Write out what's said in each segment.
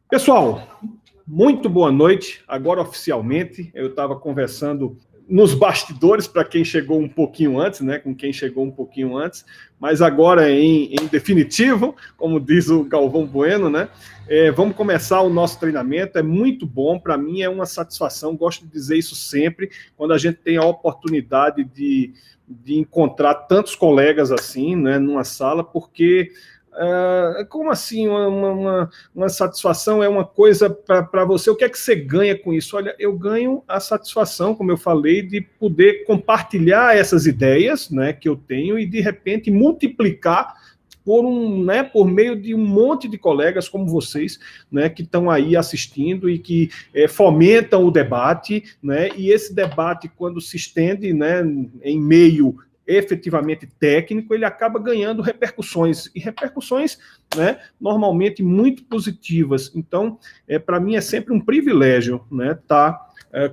Pessoal, muito boa noite. Agora, oficialmente, eu estava conversando nos bastidores para quem chegou um pouquinho antes, né? Com quem chegou um pouquinho antes, mas agora em definitivo, como diz o Galvão Bueno, né? Vamos começar o nosso treinamento. É muito bom, para mim é uma satisfação. Gosto de dizer isso sempre, quando a gente tem a oportunidade de encontrar tantos colegas assim, né? Numa sala, porque como assim uma satisfação é uma coisa para você? O que é que você ganha com isso? Olha, eu ganho a satisfação, como eu falei, de poder compartilhar essas ideias, né, que eu tenho e, de repente, multiplicar por meio de um monte de colegas como vocês, né, que estão aí assistindo e que fomentam o debate, né, e esse debate, quando se estende, né, em meio efetivamente técnico, ele acaba ganhando repercussões, e repercussões, né, normalmente muito positivas. Então, para mim é sempre um privilégio, né,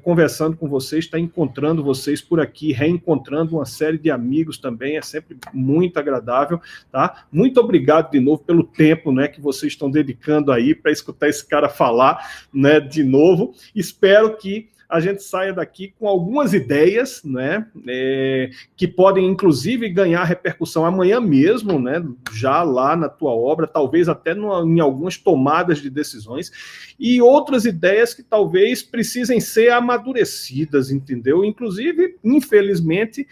conversando com vocês, estar encontrando vocês por aqui, reencontrando uma série de amigos também, é sempre muito agradável, tá? Muito obrigado de novo pelo tempo, né, que vocês estão dedicando aí para escutar esse cara falar, né, de novo. Espero que a gente saia daqui com algumas ideias, né, que podem, inclusive, ganhar repercussão amanhã mesmo, né, já lá na tua obra, talvez até em algumas tomadas de decisões, e outras ideias que talvez precisem ser amadurecidas, entendeu? Inclusive, infelizmente,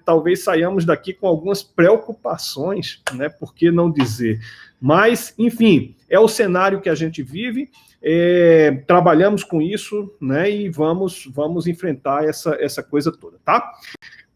talvez saiamos daqui com algumas preocupações, né, por que não dizer? Mas, enfim, é o cenário que a gente vive, trabalhamos com isso, né, e vamos enfrentar essa coisa toda, tá?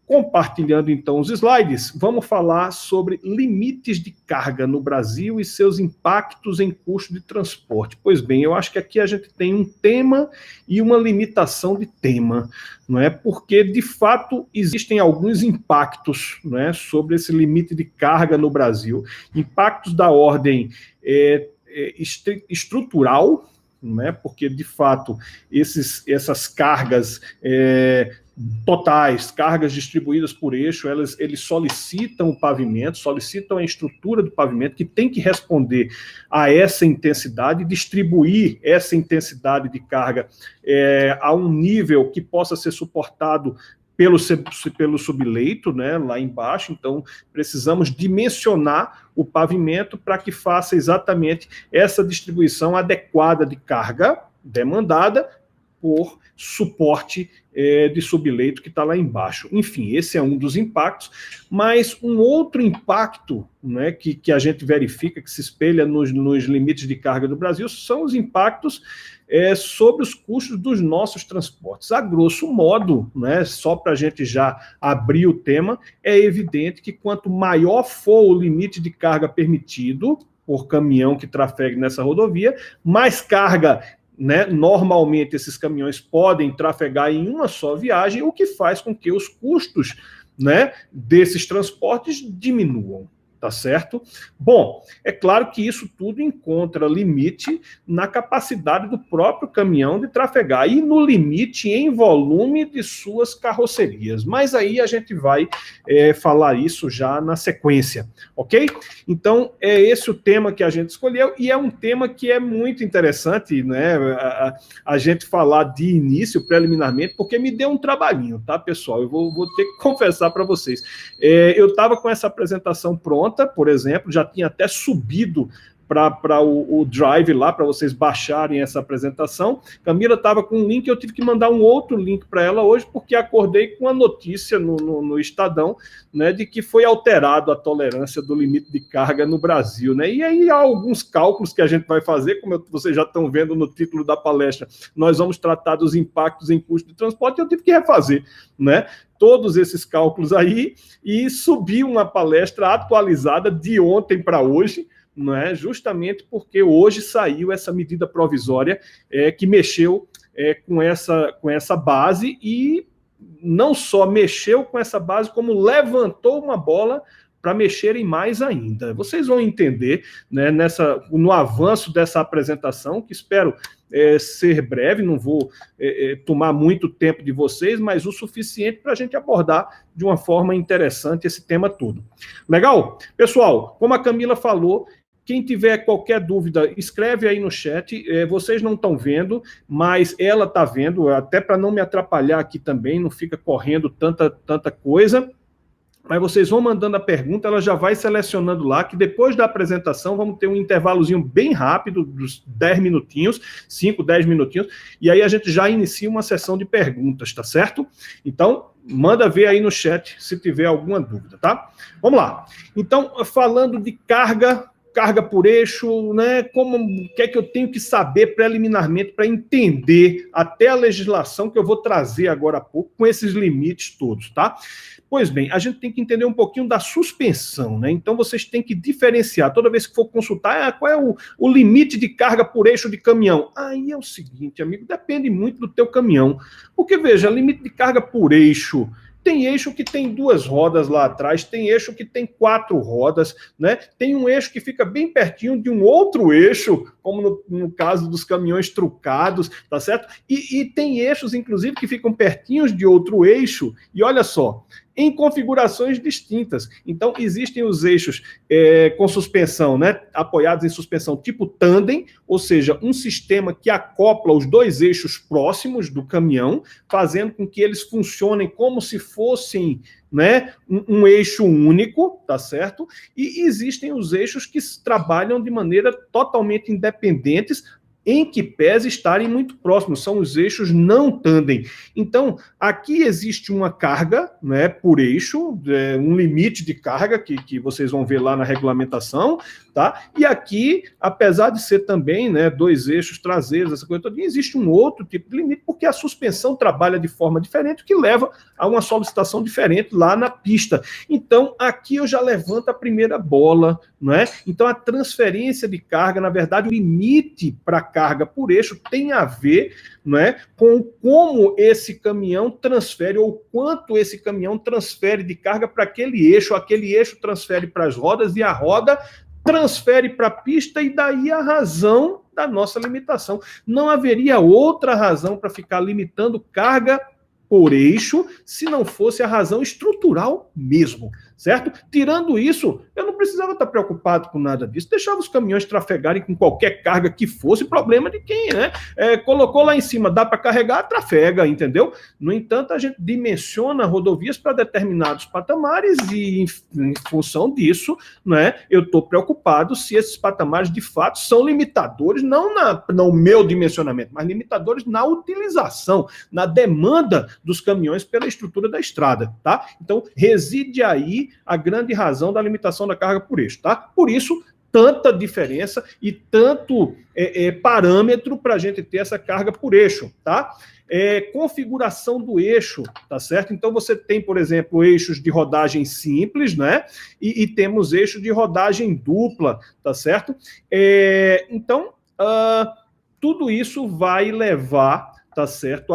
Compartilhando, então, os slides, vamos falar sobre limites de carga no Brasil e seus impactos em custo de transporte. Pois bem, eu acho que aqui a gente tem um tema e uma limitação de tema, não é? Porque, de fato, existem alguns impactos, né, sobre esse limite de carga no Brasil. Impactos da ordem estrutural, né, porque, de fato, essas cargas totais, cargas distribuídas por eixo, eles solicitam o pavimento, solicitam a estrutura do pavimento, que tem que responder a essa intensidade, distribuir essa intensidade de carga a um nível que possa ser suportado pelo subleito, né, lá embaixo. Então, precisamos dimensionar o pavimento para que faça exatamente essa distribuição adequada de carga demandada por suporte de subleito que está lá embaixo. Enfim, esse é um dos impactos, mas um outro impacto, né, que a gente verifica, que se espelha nos limites de carga do Brasil, são os impactos sobre os custos dos nossos transportes. A grosso modo, né, só para a gente já abrir o tema, é evidente que quanto maior for o limite de carga permitido por caminhão que trafegue nessa rodovia, mais carga, né, normalmente esses caminhões podem trafegar em uma só viagem, o que faz com que os custos, né, desses transportes diminuam. Tá certo? Bom, é claro que isso tudo encontra limite na capacidade do próprio caminhão de trafegar e no limite em volume de suas carrocerias. Mas aí a gente vai falar isso já na sequência, ok? Então, é esse o tema que a gente escolheu e é um tema que é muito interessante, né? A gente falar de início, preliminarmente, porque me deu um trabalhinho, tá, pessoal? Eu vou ter que confessar para vocês. Eu estava com essa apresentação pronta, por exemplo, já tinha até subido para o Drive lá, para vocês baixarem essa apresentação. Camila estava com um link, eu tive que mandar um outro link para ela hoje, porque acordei com a notícia no Estadão, né, de que foi alterado a tolerância do limite de carga no Brasil, né? E aí há alguns cálculos que a gente vai fazer, como vocês já estão vendo no título da palestra, nós vamos tratar dos impactos em custo de transporte, e eu tive que refazer, né, todos esses cálculos aí, e subir uma palestra atualizada de ontem para hoje, não é? Justamente porque hoje saiu essa medida provisória que mexeu com essa base, e não só mexeu com essa base, como levantou uma bola para mexerem mais ainda. Vocês vão entender, né, no avanço dessa apresentação, que espero ser breve, não vou tomar muito tempo de vocês, mas o suficiente para a gente abordar de uma forma interessante esse tema todo. Legal? Pessoal, como a Camila falou, Quem tiver qualquer dúvida, escreve aí no chat. Vocês não estão vendo, mas ela está vendo, até para não me atrapalhar aqui também, não fica correndo tanta coisa. Mas vocês vão mandando a pergunta, ela já vai selecionando lá, que depois da apresentação vamos ter um intervalozinho bem rápido, dos 10 minutinhos, 5, 10 minutinhos, e aí a gente já inicia uma sessão de perguntas, tá certo? Então, manda ver aí no chat se tiver alguma dúvida, tá? Vamos lá. Então, falando de carga por eixo, né? O que é que eu tenho que saber preliminarmente para entender até a legislação que eu vou trazer agora há pouco, com esses limites todos, tá? Pois bem, a gente tem que entender um pouquinho da suspensão, né? Então vocês têm que diferenciar, toda vez que for consultar, qual é o limite de carga por eixo de caminhão? Aí é o seguinte, amigo, depende muito do teu caminhão. Porque, veja, limite de carga por eixo, tem eixo que tem 2 rodas lá atrás, tem eixo que tem 4 rodas, né? Tem um eixo que fica bem pertinho de um outro eixo, como no caso dos caminhões trucados, tá certo? E tem eixos, inclusive, que ficam pertinhos de outro eixo, e olha só, em configurações distintas. Então, existem os eixos com suspensão, né, apoiados em suspensão tipo tandem, ou seja, um sistema que acopla os 2 eixos próximos do caminhão, fazendo com que eles funcionem como se fossem, né, um eixo único, tá certo? E existem os eixos que trabalham de maneira totalmente independentes, em que pese estarem muito próximos, são os eixos não tandem. Então, aqui existe uma carga, né, por eixo, um limite de carga que vocês vão ver lá na regulamentação, tá? E aqui, apesar de ser também, né, 2 eixos traseiros, essa coisa toda, existe um outro tipo de limite, porque a suspensão trabalha de forma diferente, o que leva a uma solicitação diferente lá na pista. Então, aqui eu já levanto a primeira bola, não é? Então, a transferência de carga, na verdade, o limite para carga por eixo tem a ver, não é, com como esse caminhão transfere, ou quanto esse caminhão transfere de carga para aquele eixo transfere para as rodas, e a roda transfere para a pista, e daí a razão da nossa limitação. Não haveria outra razão para ficar limitando carga por eixo, se não fosse a razão estrutural mesmo, certo? Tirando isso, eu não precisava estar preocupado com nada disso, deixava os caminhões trafegarem com qualquer carga que fosse, problema de quem, né? Colocou lá em cima, dá para carregar, trafega, entendeu? No entanto, a gente dimensiona rodovias para determinados patamares e, em função disso, né, eu estou preocupado se esses patamares, de fato, são limitadores, não no meu dimensionamento, mas limitadores na utilização, na demanda dos caminhões pela estrutura da estrada, tá? Então, reside aí a grande razão da limitação da carga por eixo, tá? Por isso, tanta diferença e tanto parâmetro para a gente ter essa carga por eixo, tá? Configuração do eixo, tá certo? Então, você tem, por exemplo, eixos de rodagem simples, né? E temos eixos de rodagem dupla, tá certo? Então, tudo isso vai levar, tá certo,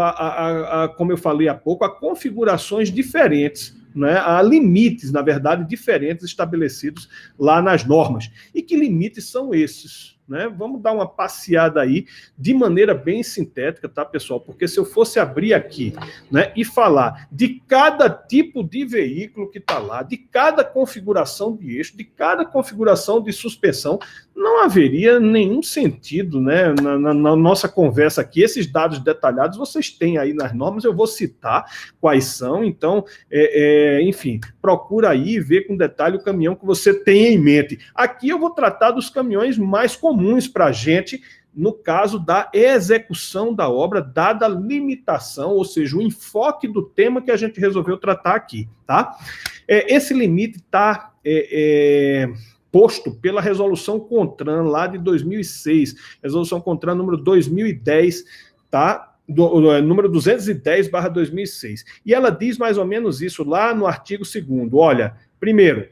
como eu falei há pouco, a configurações diferentes, né, há limites, na verdade, diferentes estabelecidos lá nas normas. E que limites são esses? Né? Vamos dar uma passeada aí de maneira bem sintética, tá, pessoal? Porque se eu fosse abrir aqui, né, e falar de cada tipo de veículo que está lá, de cada configuração de eixo, de cada configuração de suspensão, não haveria nenhum sentido, né, na nossa conversa aqui. Esses dados detalhados vocês têm aí nas normas, eu vou citar quais são, então, enfim, procura aí ver com detalhe o caminhão que você tem em mente. Aqui eu vou tratar dos caminhões mais comuns para a gente, no caso da execução da obra, dada a limitação, ou seja, o enfoque do tema que a gente resolveu tratar aqui, tá? Esse limite está posto pela Resolução CONTRAN, lá de 2006, Resolução CONTRAN número 2010, tá? Número 210/2006. E ela diz mais ou menos isso lá no artigo 2º. Olha, primeiro,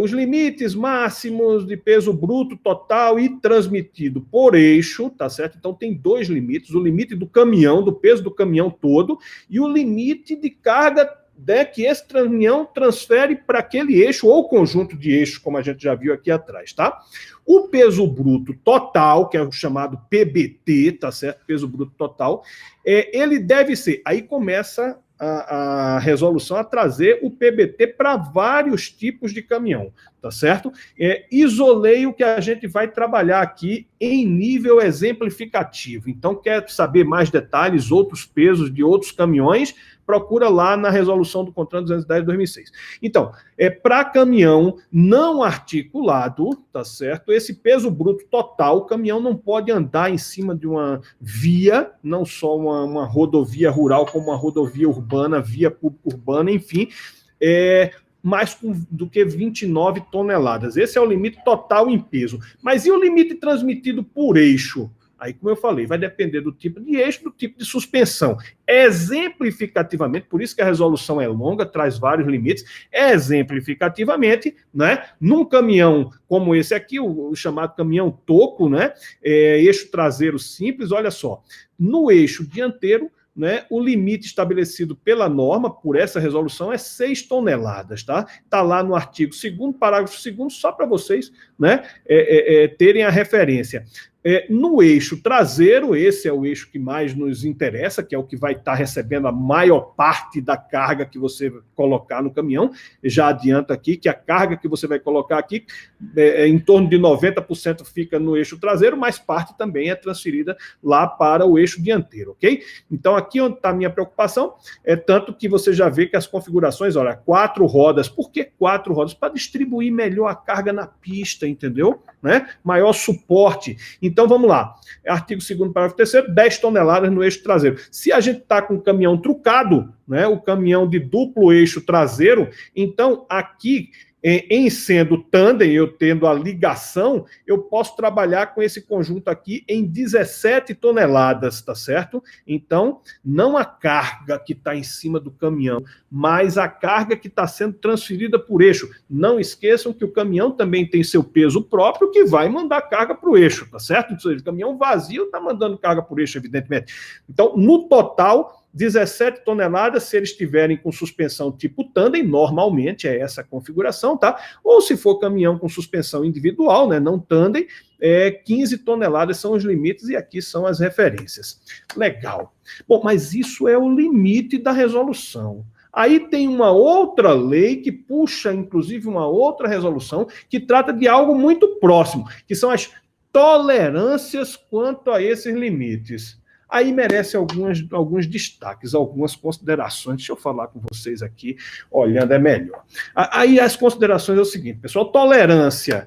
os limites máximos de peso bruto total e transmitido por eixo, tá certo? Então tem 2 limites, o limite do caminhão, do peso do caminhão todo, e o limite de carga, né, que esse caminhão transfere para aquele eixo ou conjunto de eixos, como a gente já viu aqui atrás, tá? O peso bruto total, que é o chamado PBT, tá certo? Peso bruto total, ele deve ser, aí começa a resolução a trazer o PBT para vários tipos de caminhão, tá certo? Isolei o que a gente vai trabalhar aqui em nível exemplificativo. Então, quer saber mais detalhes, outros pesos de outros caminhões, procura lá na resolução do CONTRAN 210 de 2006. Então, para caminhão não articulado, tá certo? Esse peso bruto total, o caminhão não pode andar em cima de uma via, não só uma rodovia rural, como uma rodovia urbana, via pública urbana, enfim, mais do que 29 toneladas. Esse é o limite total em peso. Mas e o limite transmitido por eixo? Aí, como eu falei, vai depender do tipo de eixo, do tipo de suspensão. Exemplificativamente, por isso que a resolução é longa, traz vários limites, exemplificativamente, né, num caminhão como esse aqui, o chamado caminhão toco, né, eixo traseiro simples, olha só, no eixo dianteiro, né, o limite estabelecido pela norma, por essa resolução, é 6 toneladas, tá? Está lá no artigo 2º, parágrafo 2º, só para vocês, né, terem a referência. No eixo traseiro, esse é o eixo que mais nos interessa, que é o que vai estar recebendo a maior parte da carga que você colocar no caminhão. Já adianto aqui que a carga que você vai colocar aqui, em torno de 90% fica no eixo traseiro, mas parte também é transferida lá para o eixo dianteiro, ok? Então, aqui onde está a minha preocupação, tanto que você já vê que as configurações, olha, 4 rodas. Por que 4 rodas? Para distribuir melhor a carga na pista, entendeu? Né? Maior suporte. Então, vamos lá. Artigo 2º, parágrafo 3º, 10 toneladas no eixo traseiro. Se a gente está com um caminhão trucado, né, o caminhão de duplo eixo traseiro, então, aqui, em sendo tandem, eu tendo a ligação, eu posso trabalhar com esse conjunto aqui em 17 toneladas, tá certo? Então, não a carga que está em cima do caminhão, mas a carga que está sendo transferida por eixo. Não esqueçam que o caminhão também tem seu peso próprio que vai mandar carga para o eixo, tá certo? Ou seja, o caminhão vazio está mandando carga por eixo, evidentemente. Então, no total, 17 toneladas, se eles estiverem com suspensão tipo tandem, normalmente é essa a configuração, tá? Ou se for caminhão com suspensão individual, né, não tandem, 15 toneladas são os limites e aqui são as referências. Legal. Bom, mas isso é o limite da resolução. Aí tem uma outra lei que puxa, inclusive, uma outra resolução que trata de algo muito próximo, que são as tolerâncias quanto a esses limites. Aí merece alguns destaques, algumas considerações. Deixa eu falar com vocês aqui, olhando é melhor. Aí as considerações é o seguinte, pessoal, tolerância.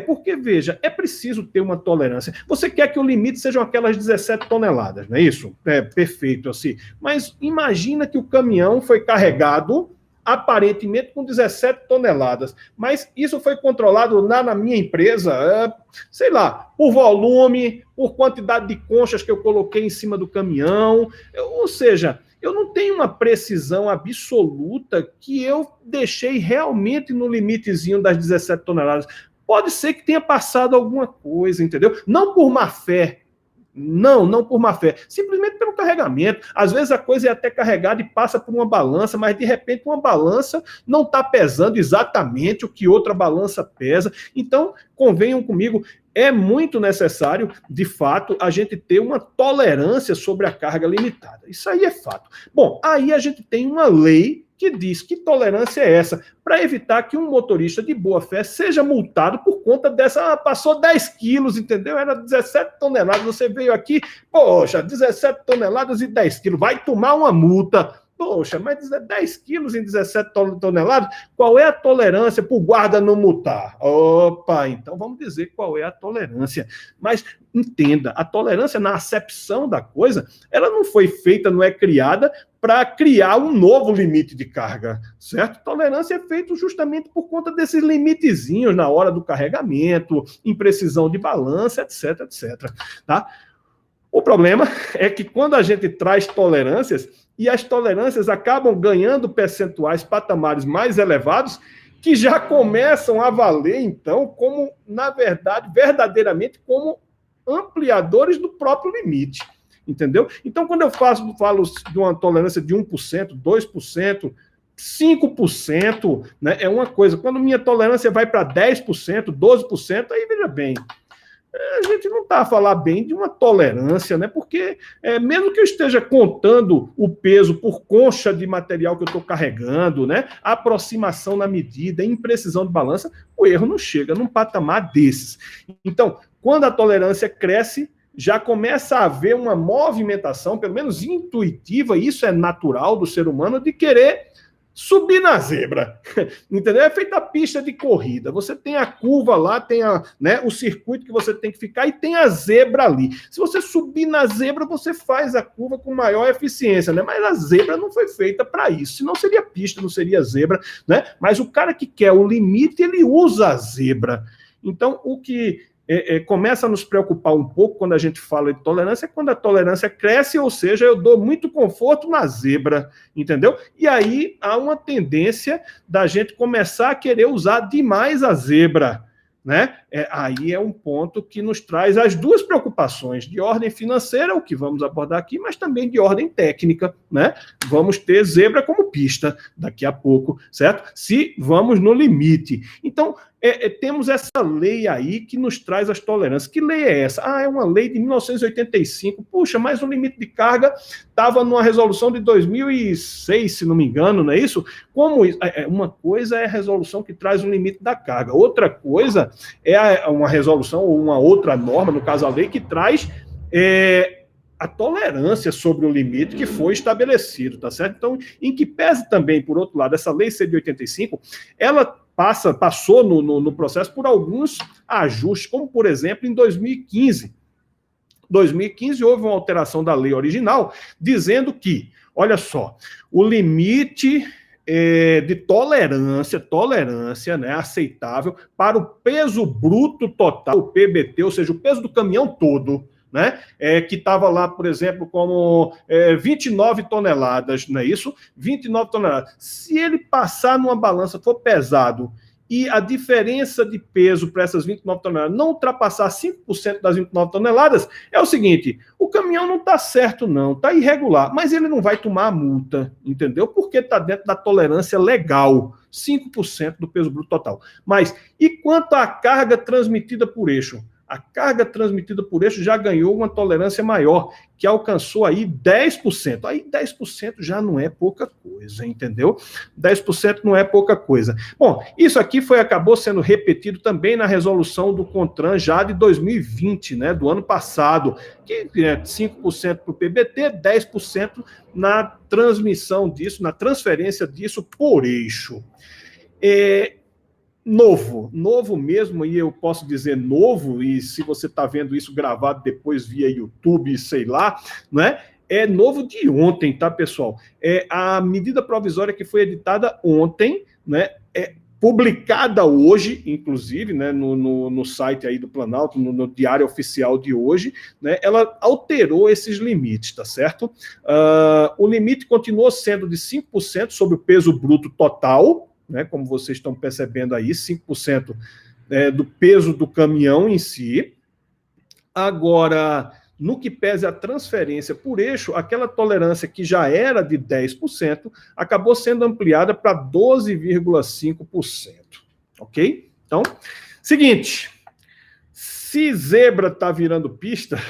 Porque, veja, é preciso ter uma tolerância. Você quer que o limite sejam aquelas 17 toneladas, não é isso? Perfeito, assim. Mas imagina que o caminhão foi carregado aparentemente com 17 toneladas, mas isso foi controlado na minha empresa, sei lá, por volume, por quantidade de conchas que eu coloquei em cima do caminhão, ou seja, eu não tenho uma precisão absoluta que eu deixei realmente no limitezinho das 17 toneladas. Pode ser que tenha passado alguma coisa, entendeu? Não por má fé, não por má fé, simplesmente pelo carregamento. Às vezes a coisa é até carregada e passa por uma balança, mas de repente uma balança não está pesando exatamente o que outra balança pesa. Então, convenham comigo, é muito necessário, de fato, a gente ter uma tolerância sobre a carga limitada. Isso aí é fato. Bom, aí a gente tem uma lei que diz que tolerância é essa, para evitar que um motorista de boa fé seja multado por conta dessa, passou 10 quilos, entendeu? Era 17 toneladas, você veio aqui, poxa, 17 toneladas e 10 quilos, vai tomar uma multa. Poxa, mas 10 quilos em 17 toneladas, qual é a tolerância para o guarda não multar? Opa, então vamos dizer qual é a tolerância. Mas entenda, a tolerância na acepção da coisa, ela não foi feita, não é criada para criar um novo limite de carga, certo? Tolerância é feita justamente por conta desses limitezinhos na hora do carregamento, imprecisão de balança, etc, etc, tá? O problema é que quando a gente traz tolerâncias, e as tolerâncias acabam ganhando percentuais, patamares mais elevados, que já começam a valer, então, como, na verdade, verdadeiramente, como ampliadores do próprio limite, entendeu? Então, quando eu falo de uma tolerância de 1%, 2%, 5%, né, é uma coisa. Quando minha tolerância vai para 10%, 12%, aí veja bem, a gente não está a falar bem de uma tolerância, né? Porque mesmo que eu esteja contando o peso por concha de material que eu estou carregando, né? Aproximação na medida, imprecisão de balança, o erro não chega num patamar desses. Então, quando a tolerância cresce, já começa a haver uma movimentação, pelo menos intuitiva, e isso é natural do ser humano, de querer subir na zebra, entendeu? É feita a pista de corrida, você tem a curva lá, tem o circuito que você tem que ficar e tem a zebra ali. Se você subir na zebra, você faz a curva com maior eficiência, né? Mas a zebra não foi feita para isso, senão seria pista, não seria zebra, né? Mas o cara que quer o limite, ele usa a zebra. Então, o que começa a nos preocupar um pouco quando a gente fala de tolerância, é quando a tolerância cresce, ou seja, eu dou muito conforto na zebra, entendeu? E aí há uma tendência da gente começar a querer usar demais a zebra, né? Aí é um ponto que nos traz as duas preocupações, de ordem financeira, o que vamos abordar aqui, mas também de ordem técnica, né? Vamos ter zebra como pista daqui a pouco, certo? Se vamos no limite. Então, temos essa lei aí que nos traz as tolerâncias. Que lei é essa? É uma lei de 1985. Puxa, mas o limite de carga estava numa resolução de 2006, se não me engano, não é isso? Como isso? Uma coisa é a resolução que traz o limite da carga, outra coisa é uma resolução ou uma outra norma, no caso a lei, que traz a tolerância sobre o limite que foi estabelecido, tá certo? Então, em que pese também, por outro lado, essa lei ser de 85, ela passou no processo por alguns ajustes, como, por exemplo, em 2015. 2015 houve uma alteração da lei original, dizendo que, olha só, o limite de tolerância, né, aceitável para o peso bruto total, o PBT, ou seja, o peso do caminhão todo, né, que estava lá, por exemplo, como 29 toneladas, não é isso? 29 toneladas. Se ele passar numa balança, for pesado, e a diferença de peso para essas 29 toneladas não ultrapassar 5% das 29 toneladas, é o seguinte, o caminhão não está certo não, está irregular, mas ele não vai tomar a multa, entendeu? Porque está dentro da tolerância legal, 5% do peso bruto total. Mas, e quanto à carga transmitida por eixo? A carga transmitida por eixo já ganhou uma tolerância maior, que alcançou aí 10%. Aí 10% já não é pouca coisa, entendeu? 10% não é pouca coisa. Bom, isso aqui acabou sendo repetido também na resolução do CONTRAN já de 2020, né, do ano passado, que é 5% para o PBT, 10% na transmissão disso, na transferência disso por eixo. Novo mesmo, e eu posso dizer novo, e se você está vendo isso gravado depois via YouTube, sei lá, não é? É novo de ontem, tá, pessoal? A medida provisória que foi editada ontem, né? Publicada hoje, inclusive, né, no site aí do Planalto, no Diário Oficial de hoje, né, ela alterou esses limites, tá certo? O limite continuou sendo de 5% sobre o peso bruto total, né, como vocês estão percebendo aí, 5% do peso do caminhão em si. Agora, no que pese a transferência por eixo, aquela tolerância que já era de 10%, acabou sendo ampliada para 12,5%. Ok? Então, seguinte, se zebra está virando pista,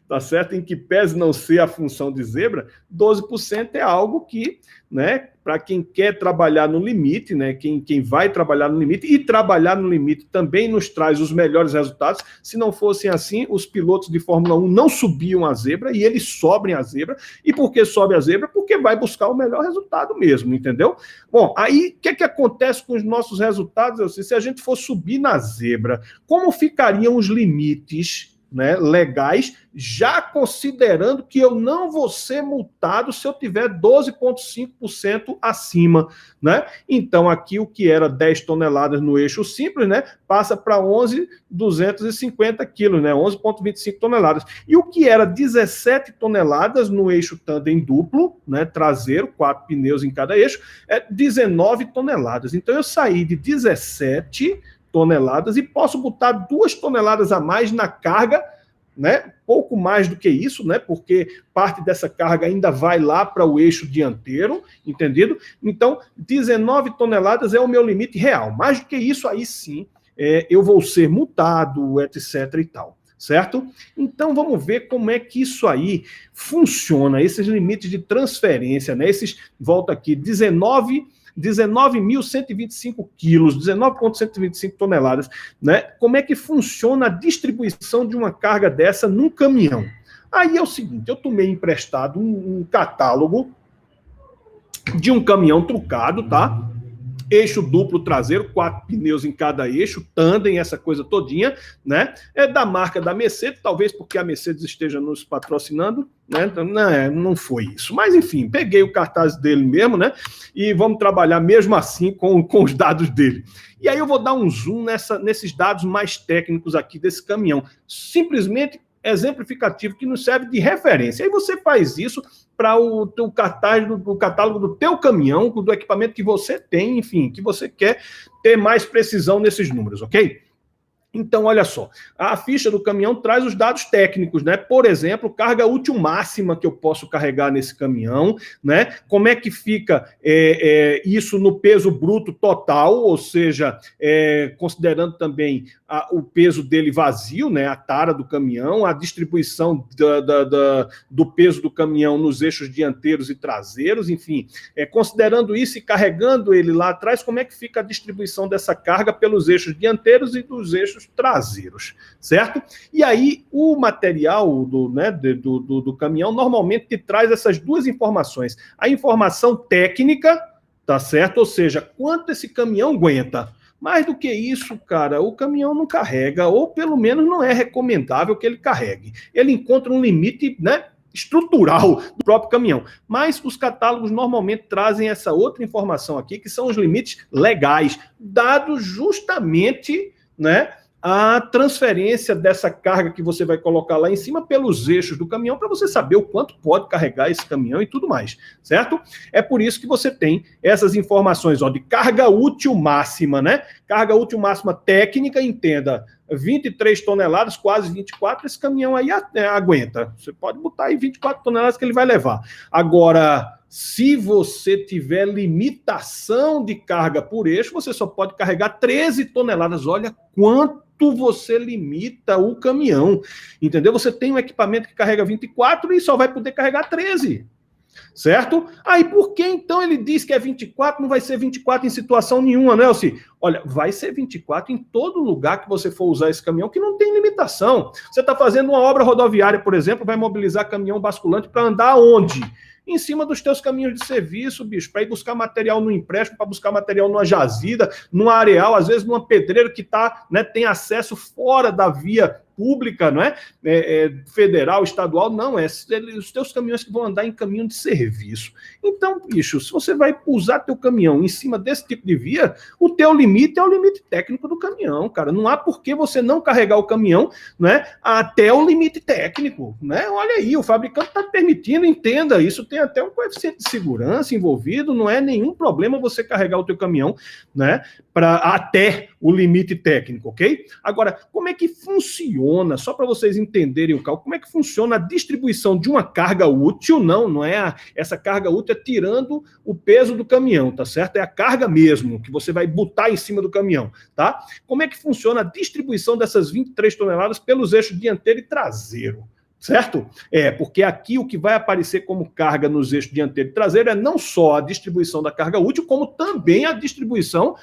tá certo? Em que pese não ser a função de zebra, 12% é algo que, né, para quem quer trabalhar no limite, né, quem vai trabalhar no limite, e trabalhar no limite também nos traz os melhores resultados. Se não fossem assim, os pilotos de Fórmula 1 não subiam a zebra, e eles sobem a zebra. E por que sobe a zebra? Porque vai buscar o melhor resultado mesmo, entendeu? Bom, aí o que acontece com os nossos resultados? Se a gente for subir na zebra, como ficariam os limites, né, legais, já considerando que eu não vou ser multado se eu tiver 12,5% acima, né? Então, aqui o que era 10 toneladas no eixo simples, né, passa para 11,250 quilos, né, 11,25 toneladas. E o que era 17 toneladas no eixo tandem duplo, né, traseiro, 4 pneus em cada eixo, é 19 toneladas. Então, eu saí de 17 toneladas e posso botar 2 toneladas a mais na carga, né? Pouco mais do que isso, né? Porque parte dessa carga ainda vai lá para o eixo dianteiro, entendido? Então, 19 toneladas é o meu limite real. Mais do que isso, aí sim, eu vou ser multado, etc. e tal. certo? Então vamos ver como é que isso aí funciona, esses limites de transferência, né? Volta aqui, 19.125 quilos, 19,125 toneladas, né? Como é que funciona a distribuição de uma carga dessa num caminhão? Aí é o seguinte, eu tomei emprestado um catálogo de um caminhão trucado, tá? Eixo duplo traseiro, 4 pneus em cada eixo, tandem, essa coisa todinha, né? É da marca da Mercedes, talvez porque a Mercedes esteja nos patrocinando, né? Não foi isso. Mas, enfim, peguei o cartaz dele mesmo, né? E vamos trabalhar mesmo assim com os dados dele. E aí eu vou dar um zoom nesses dados mais técnicos aqui desse caminhão. Simplesmente exemplificativo que nos serve de referência. Aí você faz isso para o teu cartaz do catálogo do teu caminhão, do equipamento que você tem, enfim, que você quer ter mais precisão nesses números, ok? Então, olha só, a ficha do caminhão traz os dados técnicos, né? Por exemplo, carga útil máxima que eu posso carregar nesse caminhão, né? Como é que fica isso no peso bruto total, ou seja, considerando também o peso dele vazio, né? A tara do caminhão, a distribuição do peso do caminhão nos eixos dianteiros e traseiros, enfim, considerando isso e carregando ele lá atrás, como é que fica a distribuição dessa carga pelos eixos dianteiros e dos eixos traseiros, certo? E aí o material do caminhão normalmente traz essas duas informações. A informação técnica, tá certo? Ou seja, quanto esse caminhão aguenta. Mais do que isso, cara, o caminhão não carrega, ou pelo menos não é recomendável que ele carregue. Ele encontra um limite, né, estrutural do próprio caminhão. Mas os catálogos normalmente trazem essa outra informação aqui, que são os limites legais, dados justamente, né, a transferência dessa carga que você vai colocar lá em cima pelos eixos do caminhão para você saber o quanto pode carregar esse caminhão e tudo mais, certo? É por isso que você tem essas informações, ó, de carga útil máxima, né? Carga útil máxima técnica, entenda, 23 toneladas, quase 24, esse caminhão aí aguenta. Você pode botar aí 24 toneladas que ele vai levar. Agora, se você tiver limitação de carga por eixo, você só pode carregar 13 toneladas. Olha quanto você limita o caminhão, entendeu? Você tem um equipamento que carrega 24 e só vai poder carregar 13, certo? Aí por que então ele diz que é 24, não vai ser 24 em situação nenhuma, né, Elci? Olha, vai ser 24 em todo lugar que você for usar esse caminhão, que não tem limitação. Você está fazendo uma obra rodoviária, por exemplo, vai mobilizar caminhão basculante para andar onde? Em cima dos teus caminhos de serviço, bicho, para ir buscar material no empréstimo, para buscar material numa jazida, num areal, às vezes numa pedreira que tem acesso fora da via pública, não é? Federal, estadual, não, os teus caminhões que vão andar em caminho de serviço. Então, bicho, se você vai usar teu caminhão em cima desse tipo de via, o teu limite é o limite técnico do caminhão, cara. Não há por que você não carregar o caminhão, né, até o limite técnico, né? Olha aí, o fabricante está permitindo, entenda, isso tem até um coeficiente de segurança envolvido, não é nenhum problema você carregar o teu caminhão, né, até o limite técnico, ok? Agora, como é que funciona, só para vocês entenderem o cálculo, como é que funciona a distribuição de uma carga útil? Não é essa carga útil é tirando o peso do caminhão, tá certo? É a carga mesmo, que você vai botar em cima do caminhão, tá? Como é que funciona a distribuição dessas 23 toneladas pelos eixos dianteiro e traseiro? Certo? Porque aqui o que vai aparecer como carga nos eixos dianteiro e traseiro é não só a distribuição da carga útil, como também a distribuição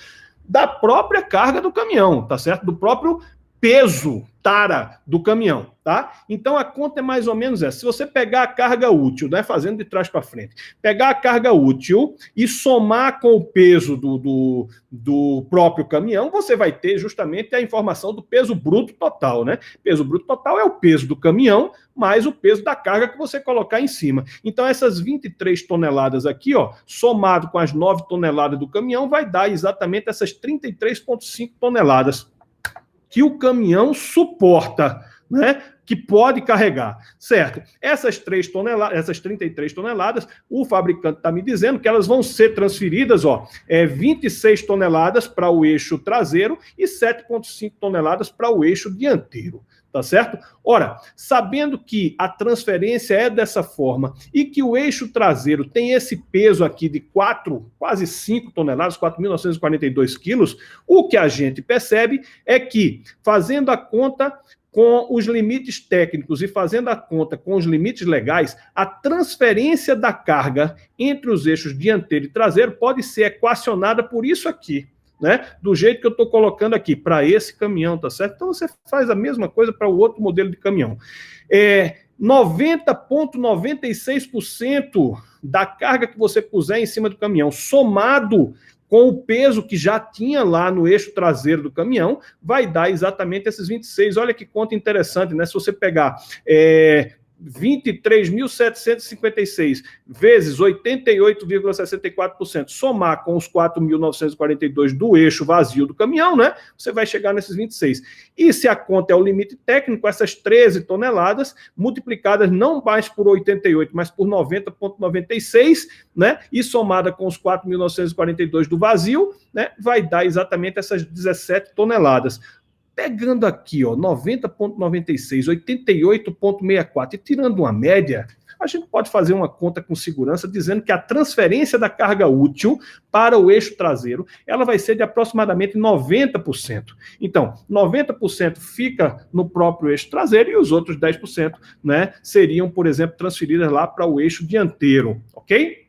da própria carga do caminhão, tá certo? Do próprio peso, tara do caminhão, tá? Então a conta é mais ou menos essa. Se você pegar a carga útil, né, fazendo de trás para frente, pegar a carga útil e somar com o peso do próprio caminhão, você vai ter justamente a informação do peso bruto total, né? Peso bruto total é o peso do caminhão mais o peso da carga que você colocar em cima. Então essas 23 toneladas aqui, ó, somado com as 9 toneladas do caminhão, vai dar exatamente essas 33,5 toneladas que o caminhão suporta, né? Que pode carregar, certo? Essas 33 toneladas, o fabricante está me dizendo que elas vão ser transferidas, ó, 26 toneladas para o eixo traseiro e 7,5 toneladas para o eixo dianteiro, tá tá certo? Ora, sabendo que a transferência é dessa forma e que o eixo traseiro tem esse peso aqui de quase 5 toneladas, 4.942 quilos, o que a gente percebe é que, fazendo a conta com os limites técnicos e fazendo a conta com os limites legais, a transferência da carga entre os eixos dianteiro e traseiro pode ser equacionada por isso aqui, né? Do jeito que eu estou colocando aqui, para esse caminhão, tá certo? Então você faz a mesma coisa para o outro modelo de caminhão. 90,96% da carga que você puser em cima do caminhão, somado com o peso que já tinha lá no eixo traseiro do caminhão, vai dar exatamente esses 26. Olha que conta interessante, né? Se você pegar 23.756 vezes 88,64%, somar com os 4.942 do eixo vazio do caminhão, né? Você vai chegar nesses 26. E se a conta é o limite técnico, essas 13 toneladas, multiplicadas não mais por 88, mas por 90,96, né? E somada com os 4.942 do vazio, né? Vai dar exatamente essas 17 toneladas. Pegando aqui, ó, 90,96, 88,64 e tirando uma média, a gente pode fazer uma conta com segurança dizendo que a transferência da carga útil para o eixo traseiro, ela vai ser de aproximadamente 90%. Então, 90% fica no próprio eixo traseiro e os outros 10%, né, seriam, por exemplo, transferidas lá para o eixo dianteiro, ok?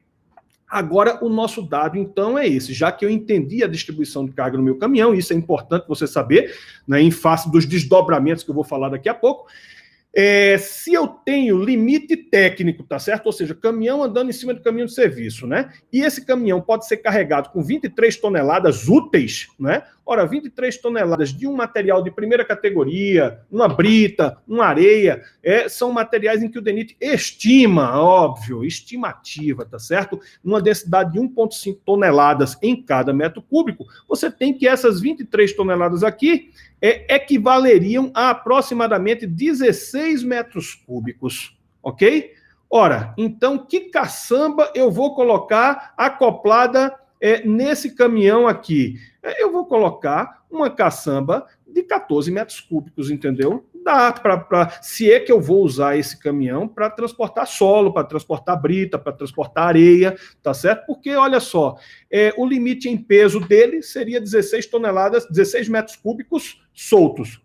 Agora, o nosso dado, então, é esse. Já que eu entendi a distribuição de carga no meu caminhão, isso é importante você saber, né, em face dos desdobramentos que eu vou falar daqui a pouco, se eu tenho limite técnico, tá certo? Ou seja, caminhão andando em cima do caminhão de serviço, né? E esse caminhão pode ser carregado com 23 toneladas úteis, né? Ora, 23 toneladas de um material de primeira categoria, uma brita, uma areia, são materiais em que o DENIT estima, óbvio, estimativa, tá certo? Uma densidade de 1,5 toneladas em cada metro cúbico, você tem que essas 23 toneladas aqui equivaleriam a aproximadamente 16 metros cúbicos, ok? Ora, então, que caçamba eu vou colocar acoplada nesse caminhão aqui? Eu vou colocar uma caçamba de 14 metros cúbicos, entendeu? Dá se é que eu vou usar esse caminhão para transportar solo, para transportar brita, para transportar areia, tá certo? Porque, olha só, o limite em peso dele seria 16 toneladas, 16 metros cúbicos soltos.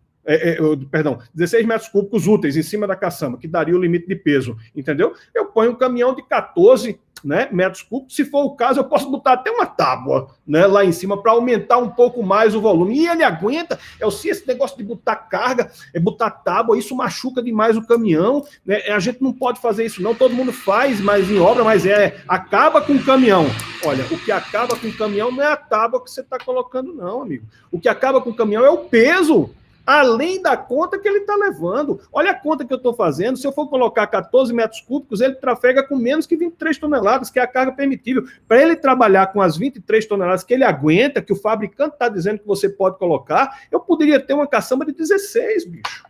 16 metros cúbicos úteis em cima da caçamba, que daria o limite de peso, entendeu? Eu ponho um caminhão de 14, né, metros cúbicos, se for o caso, eu posso botar até uma tábua, né, lá em cima para aumentar um pouco mais o volume. E ele aguenta, se esse negócio de botar carga, botar tábua, isso machuca demais o caminhão, né? A gente não pode fazer isso não, todo mundo faz, mas em obra, mas acaba com o caminhão. Olha, o que acaba com o caminhão não é a tábua que você está colocando não, amigo. O que acaba com o caminhão é o peso, além da conta que ele está levando. Olha a conta que eu estou fazendo. Se eu for colocar 14 metros cúbicos, ele trafega com menos que 23 toneladas, que é a carga permitível. Para ele trabalhar com as 23 toneladas que ele aguenta, que o fabricante está dizendo que você pode colocar, eu poderia ter uma caçamba de 16, bicho.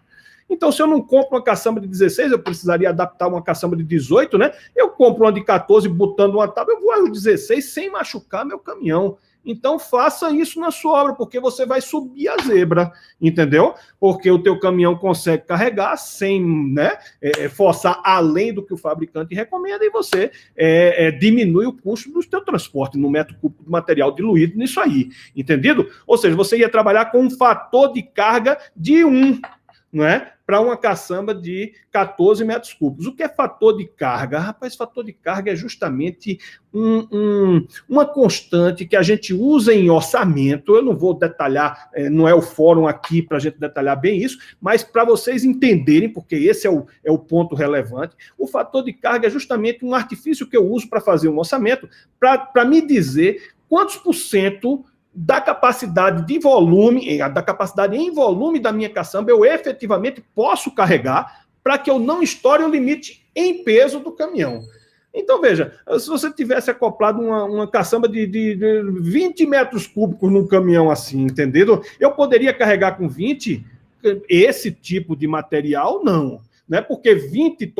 Então, se eu não compro uma caçamba de 16, eu precisaria adaptar uma caçamba de 18, né? Eu compro uma de 14 botando uma tábua, eu vou às 16 sem machucar meu caminhão. Então, faça isso na sua obra, porque você vai subir a zebra, entendeu? Porque o teu caminhão consegue carregar sem, né, forçar além do que o fabricante recomenda e você diminui o custo do teu transporte no metro cúbico de material diluído nisso aí, entendido? Ou seja, você ia trabalhar com um fator de carga de 1, não é? Para uma caçamba de 14 metros cúbicos. O que é fator de carga? Rapaz, fator de carga é justamente uma constante que a gente usa em orçamento. Eu não vou detalhar, não é o fórum aqui para a gente detalhar bem isso, mas para vocês entenderem, porque esse é o ponto relevante, o fator de carga é justamente um artifício que eu uso para fazer um orçamento, para me dizer quantos por cento da capacidade de volume, da capacidade em volume da minha caçamba, eu efetivamente posso carregar para que eu não estoure o limite em peso do caminhão. Então, veja, se você tivesse acoplado uma caçamba de 20 metros cúbicos num caminhão assim, entendeu? Eu poderia carregar com 20 esse tipo de material? Não. né? Porque 20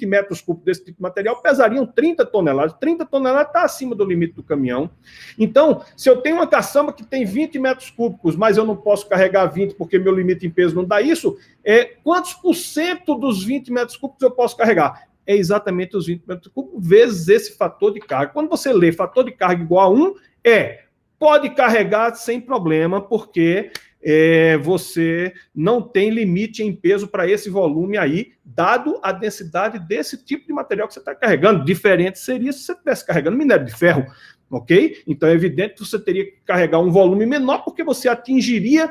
metros cúbicos desse tipo de material pesariam 30 toneladas. 30 toneladas está acima do limite do caminhão. Então, se eu tenho uma caçamba que tem 20 metros cúbicos, mas eu não posso carregar 20 porque meu limite em peso não dá isso, quantos por cento dos 20 metros cúbicos eu posso carregar? É exatamente os 20 metros cúbicos vezes esse fator de carga. Quando você lê fator de carga igual a 1, pode carregar sem problema, porque você não tem limite em peso para esse volume aí, dado a densidade desse tipo de material que você está carregando. Diferente seria se você estivesse carregando minério de ferro, ok? Então é evidente que você teria que carregar um volume menor, porque você atingiria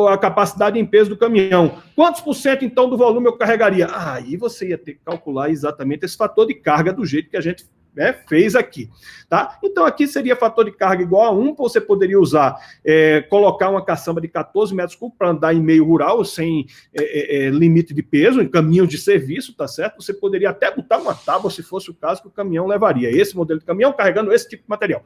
a capacidade em peso do caminhão. Quantos por cento, então, do volume eu carregaria? Aí você ia ter que calcular exatamente esse fator de carga do jeito que a gente fez aqui, tá? Então aqui seria fator de carga igual a 1, você poderia usar, colocar uma caçamba de 14 metros cúbicos para andar em meio rural, sem limite de peso, em caminhos de serviço, tá certo? Você poderia até botar uma tábua, se fosse o caso, que o caminhão levaria. Esse modelo de caminhão carregando esse tipo de material.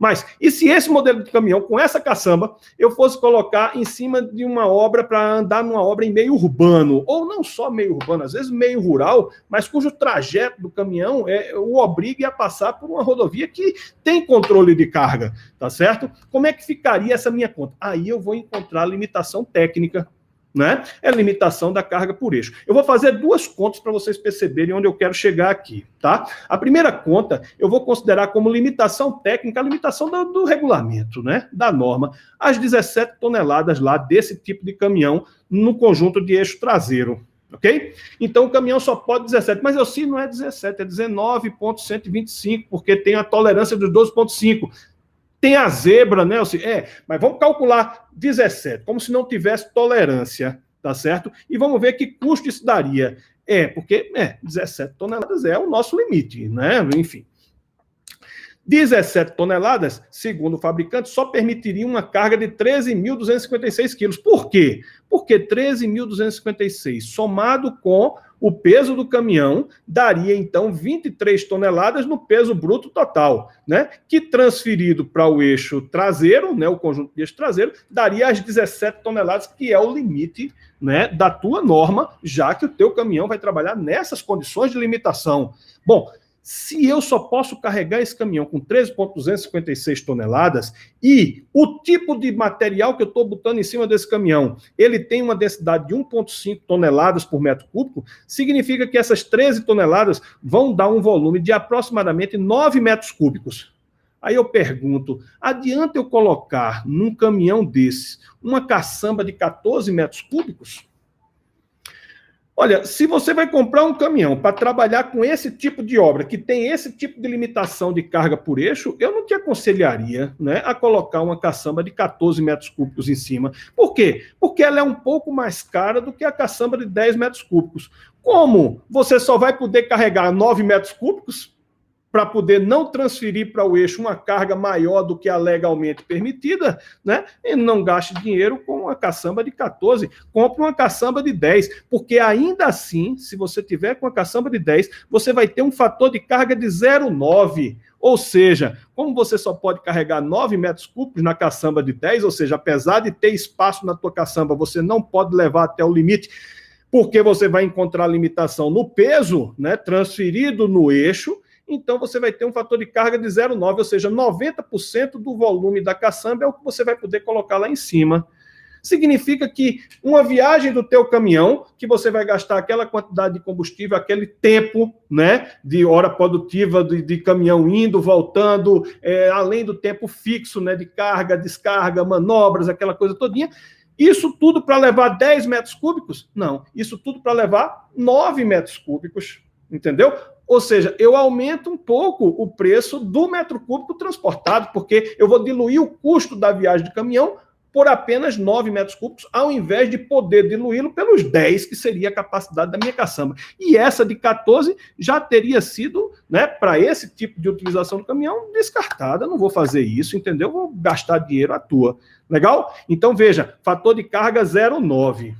Mas, e se esse modelo de caminhão, com essa caçamba, eu fosse colocar em cima de uma obra para andar numa obra em meio urbano, ou não só meio urbano, às vezes meio rural, mas cujo trajeto do caminhão o obrigue a passar por uma rodovia que tem controle de carga, tá certo? Como é que ficaria essa minha conta? Aí eu vou encontrar a limitação técnica, né? É a limitação da carga por eixo. Eu vou fazer duas contas para vocês perceberem onde eu quero chegar aqui, tá? A primeira conta eu vou considerar como limitação técnica, a limitação do regulamento, né? Da norma, as 17 toneladas lá desse tipo de caminhão no conjunto de eixo traseiro, ok? Então o caminhão só pode 17, mas eu sei não é 17, é 19,125, porque tem a tolerância dos 12,5. Tem a zebra, né? Mas vamos calcular 17, como se não tivesse tolerância, tá certo? E vamos ver que custo isso daria. Porque 17 toneladas é o nosso limite, né? Enfim. 17 toneladas, segundo o fabricante, só permitiria uma carga de 13.256 quilos. Por quê? Porque 13.256, somado com o peso do caminhão, daria, então, 23 toneladas no peso bruto total, né? Que transferido para o eixo traseiro, né? O conjunto de eixo traseiro, daria as 17 toneladas, que é o limite, né, da tua norma, já que o teu caminhão vai trabalhar nessas condições de limitação. Bom, se eu só posso carregar esse caminhão com 13,256 toneladas e o tipo de material que eu estou botando em cima desse caminhão, ele tem uma densidade de 1,5 toneladas por metro cúbico, significa que essas 13 toneladas vão dar um volume de aproximadamente 9 metros cúbicos. Aí eu pergunto, adianta eu colocar num caminhão desse uma caçamba de 14 metros cúbicos? Olha, se você vai comprar um caminhão para trabalhar com esse tipo de obra, que tem esse tipo de limitação de carga por eixo, eu não te aconselharia, né, a colocar uma caçamba de 14 metros cúbicos em cima. Por quê? Porque ela é um pouco mais cara do que a caçamba de 10 metros cúbicos. Como você só vai poder carregar 9 metros cúbicos, para poder não transferir para o eixo uma carga maior do que a legalmente permitida, né? E não gaste dinheiro com uma caçamba de 14, compre uma caçamba de 10, porque ainda assim, se você tiver com a caçamba de 10, você vai ter um fator de carga de 0,9. Ou seja, como você só pode carregar 9 metros cúbicos na caçamba de 10, ou seja, apesar de ter espaço na tua caçamba, você não pode levar até o limite, porque você vai encontrar limitação no peso, né, transferido no eixo. Então você vai ter um fator de carga de 0,9, ou seja, 90% do volume da caçamba é o que você vai poder colocar lá em cima. Significa que uma viagem do teu caminhão, que você vai gastar aquela quantidade de combustível, aquele tempo, né, de hora produtiva de caminhão indo, voltando, além do tempo fixo, né, de carga, descarga, manobras, aquela coisa todinha, isso tudo para levar 10 metros cúbicos? Não, isso tudo para levar 9 metros cúbicos, entendeu? Ou seja, eu aumento um pouco o preço do metro cúbico transportado, porque eu vou diluir o custo da viagem de caminhão por apenas 9 metros cúbicos, ao invés de poder diluí-lo pelos 10, que seria a capacidade da minha caçamba. E essa de 14 já teria sido, né, para esse tipo de utilização do caminhão, descartada. Não vou fazer isso, entendeu? Vou gastar dinheiro à toa. Legal? Então, veja, fator de carga 0,9.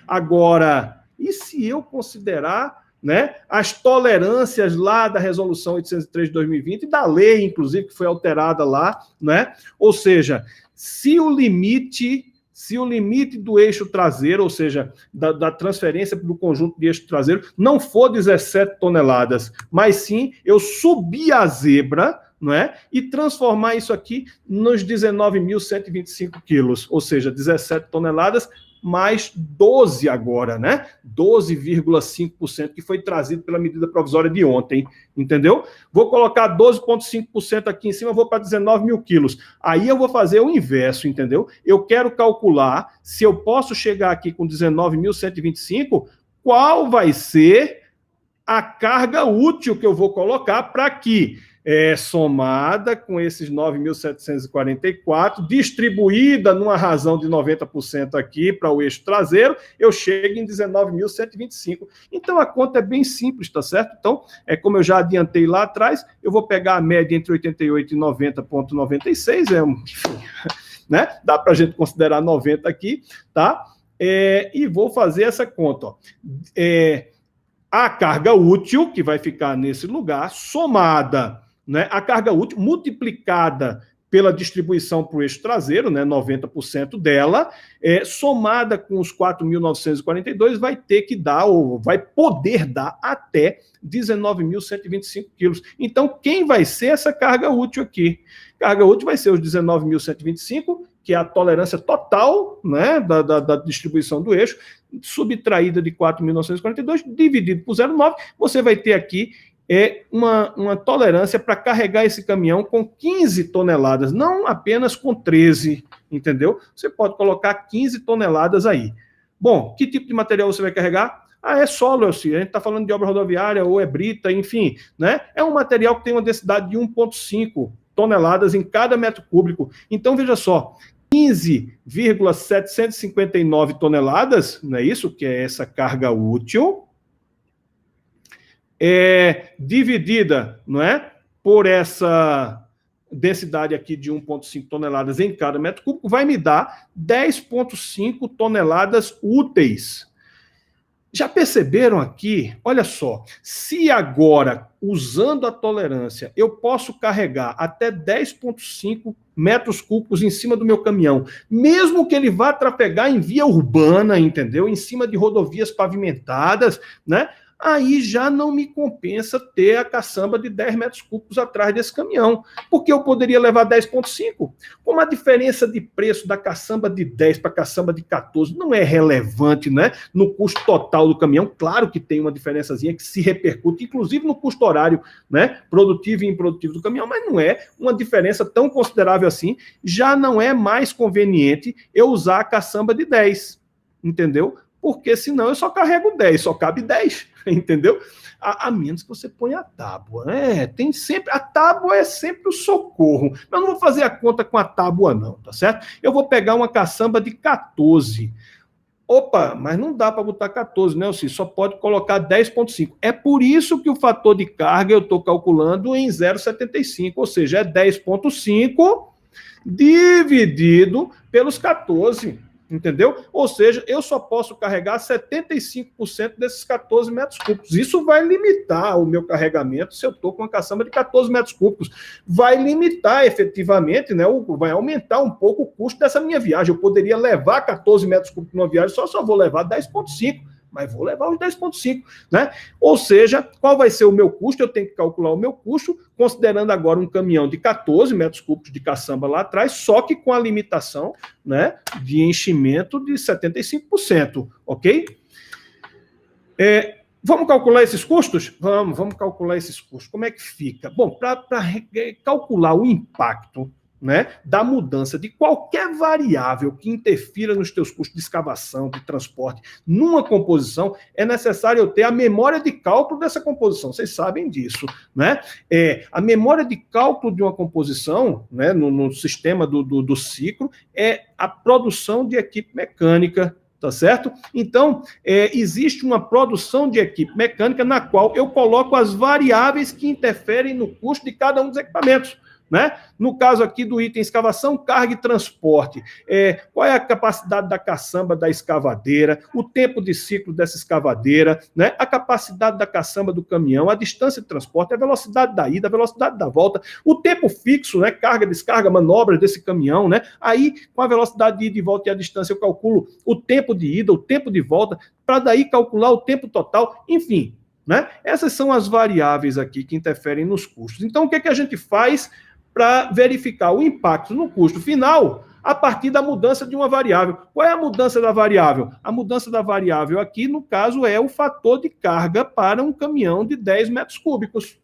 Agora, e se eu considerar, né, as tolerâncias lá da Resolução 803 de 2020 e da lei, inclusive, que foi alterada lá, né? Ou seja, se o limite se o limite do eixo traseiro, ou seja, da transferência do conjunto de eixo traseiro, não for 17 toneladas, mas sim eu subir a zebra, não é? E transformar isso aqui nos 19.125 quilos, ou seja, 17 toneladas mais 12 agora, né? 12,5% que foi trazido pela medida provisória de ontem, entendeu? Vou colocar 12,5% aqui em cima, vou para 19 mil quilos. Aí eu vou fazer o inverso, entendeu? Eu quero calcular se eu posso chegar aqui com 19.125, qual vai ser a carga útil que eu vou colocar para que somada com esses 9.744, distribuída numa razão de 90% aqui para o eixo traseiro, eu chego em 19.125. Então, a conta é bem simples, tá certo? Então, como eu já adiantei lá atrás, eu vou pegar a média entre 88 e 90,96, enfim, né? Dá para a gente considerar 90 aqui, tá? E vou fazer essa conta, ó. A carga útil, que vai ficar nesse lugar, somada, né, a carga útil multiplicada pela distribuição para o eixo traseiro, né, 90% dela, somada com os 4.942, vai ter que dar, ou vai poder dar até 19.125 quilos. Então, quem vai ser essa carga útil aqui? Carga útil vai ser os 19.125, que é a tolerância total, né, da distribuição do eixo, subtraída de 4.942, dividido por 0,9, você vai ter aqui uma tolerância para carregar esse caminhão com 15 toneladas, não apenas com 13, entendeu? Você pode colocar 15 toneladas aí. Bom, que tipo de material você vai carregar? É solo, a gente está falando de obra rodoviária ou é brita, enfim, né? É um material que tem uma densidade de 1,5 toneladas em cada metro cúbico. Então, veja só, 15,759 toneladas, não é isso? Que é essa carga útil, dividida, não é? Por essa densidade aqui de 1,5 toneladas em cada metro cúbico, vai me dar 10,5 toneladas úteis. Já perceberam aqui? Olha só, se agora, usando a tolerância, eu posso carregar até 10,5 metros cúbicos em cima do meu caminhão, mesmo que ele vá trafegar em via urbana, entendeu? Em cima de rodovias pavimentadas, né? Aí já não me compensa ter a caçamba de 10 metros cúbicos atrás desse caminhão, porque eu poderia levar 10,5. Como a diferença de preço da caçamba de 10 para a caçamba de 14 não é relevante, né, no custo total do caminhão, claro que tem uma diferençazinha que se repercute, inclusive no custo horário, né, produtivo e improdutivo do caminhão, mas não é uma diferença tão considerável assim, já não é mais conveniente eu usar a caçamba de 10, entendeu? Porque senão eu só carrego 10, só cabe 10, entendeu? A menos que você ponha a tábua. Tem sempre, a tábua é sempre o socorro. Mas eu não vou fazer a conta com a tábua não, tá certo? Eu vou pegar uma caçamba de 14. Opa, mas não dá para botar 14, né, Alci? Só pode colocar 10,5. É por isso que o fator de carga eu estou calculando em 0,75, ou seja, é 10,5 dividido pelos 14. Entendeu? Ou seja, eu só posso carregar 75% desses 14 metros cúbicos. Isso vai limitar o meu carregamento se eu estou com uma caçamba de 14 metros cúbicos. Vai limitar efetivamente, né? Vai aumentar um pouco o custo dessa minha viagem. Eu poderia levar 14 metros cúbicos numa viagem, só vou levar 10,5. Mas vou levar os 10,5, né? Ou seja, qual vai ser o meu custo? Eu tenho que calcular o meu custo, considerando agora um caminhão de 14 metros cúbicos de caçamba lá atrás, só que com a limitação, né, de enchimento de 75%, ok? Vamos calcular esses custos? Vamos calcular esses custos. Como é que fica? Bom, para calcular o impacto, né, da mudança de qualquer variável que interfira nos teus custos de escavação, de transporte, numa composição, é necessário eu ter a memória de cálculo dessa composição. Vocês sabem disso, né? A memória de cálculo de uma composição, né, no sistema do ciclo, é a produção de equipe mecânica, tá certo? Então, existe uma produção de equipe mecânica na qual eu coloco as variáveis que interferem no custo de cada um dos equipamentos. né? No caso aqui do item escavação, carga e transporte, qual é a capacidade da caçamba da escavadeira, o tempo de ciclo dessa escavadeira, né? A capacidade da caçamba do caminhão, a distância de transporte, a velocidade da ida, a velocidade da volta, o tempo fixo, né? Carga, descarga, manobras desse caminhão, né? Aí, com a velocidade de ida e volta e a distância, eu calculo o tempo de ida, o tempo de volta, para daí calcular o tempo total, enfim, né? Essas são as variáveis aqui que interferem nos custos. Então, o que é que a gente faz para verificar o impacto no custo final a partir da mudança de uma variável? Qual é a mudança da variável? A mudança da variável aqui, no caso, é o fator de carga para um caminhão de 10 metros cúbicos.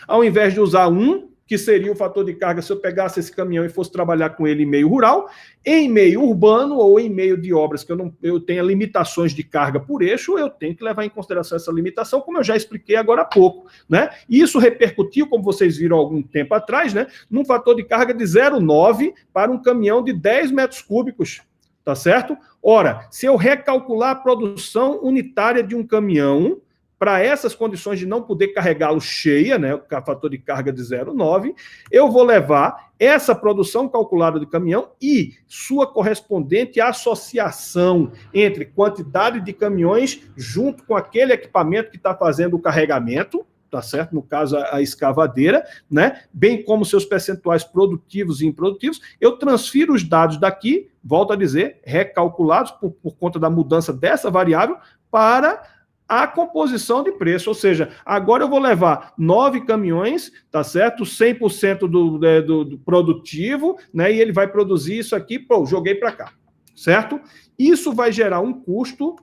Ao invés de usar 1, que seria o fator de carga se eu pegasse esse caminhão e fosse trabalhar com ele em meio rural, em meio urbano ou em meio de obras que eu tenha limitações de carga por eixo, eu tenho que levar em consideração essa limitação, como eu já expliquei agora há pouco, né? E isso repercutiu, como vocês viram há algum tempo atrás, né, num fator de carga de 0,9 para um caminhão de 10 metros cúbicos, tá certo? Ora, se eu recalcular a produção unitária de um caminhão, para essas condições de não poder carregá-lo cheia, né, o fator de carga de 0,9, eu vou levar essa produção calculada do caminhão e sua correspondente associação entre quantidade de caminhões junto com aquele equipamento que está fazendo o carregamento, tá certo? No caso, a escavadeira, né? Bem como seus percentuais produtivos e improdutivos, eu transfiro os dados daqui, volto a dizer, recalculados por conta da mudança dessa variável, para a composição de preço, ou seja, agora eu vou levar 9 caminhões, tá certo? 100% do produtivo, né? E ele vai produzir isso aqui, pô, joguei para cá, certo? Isso vai gerar um custo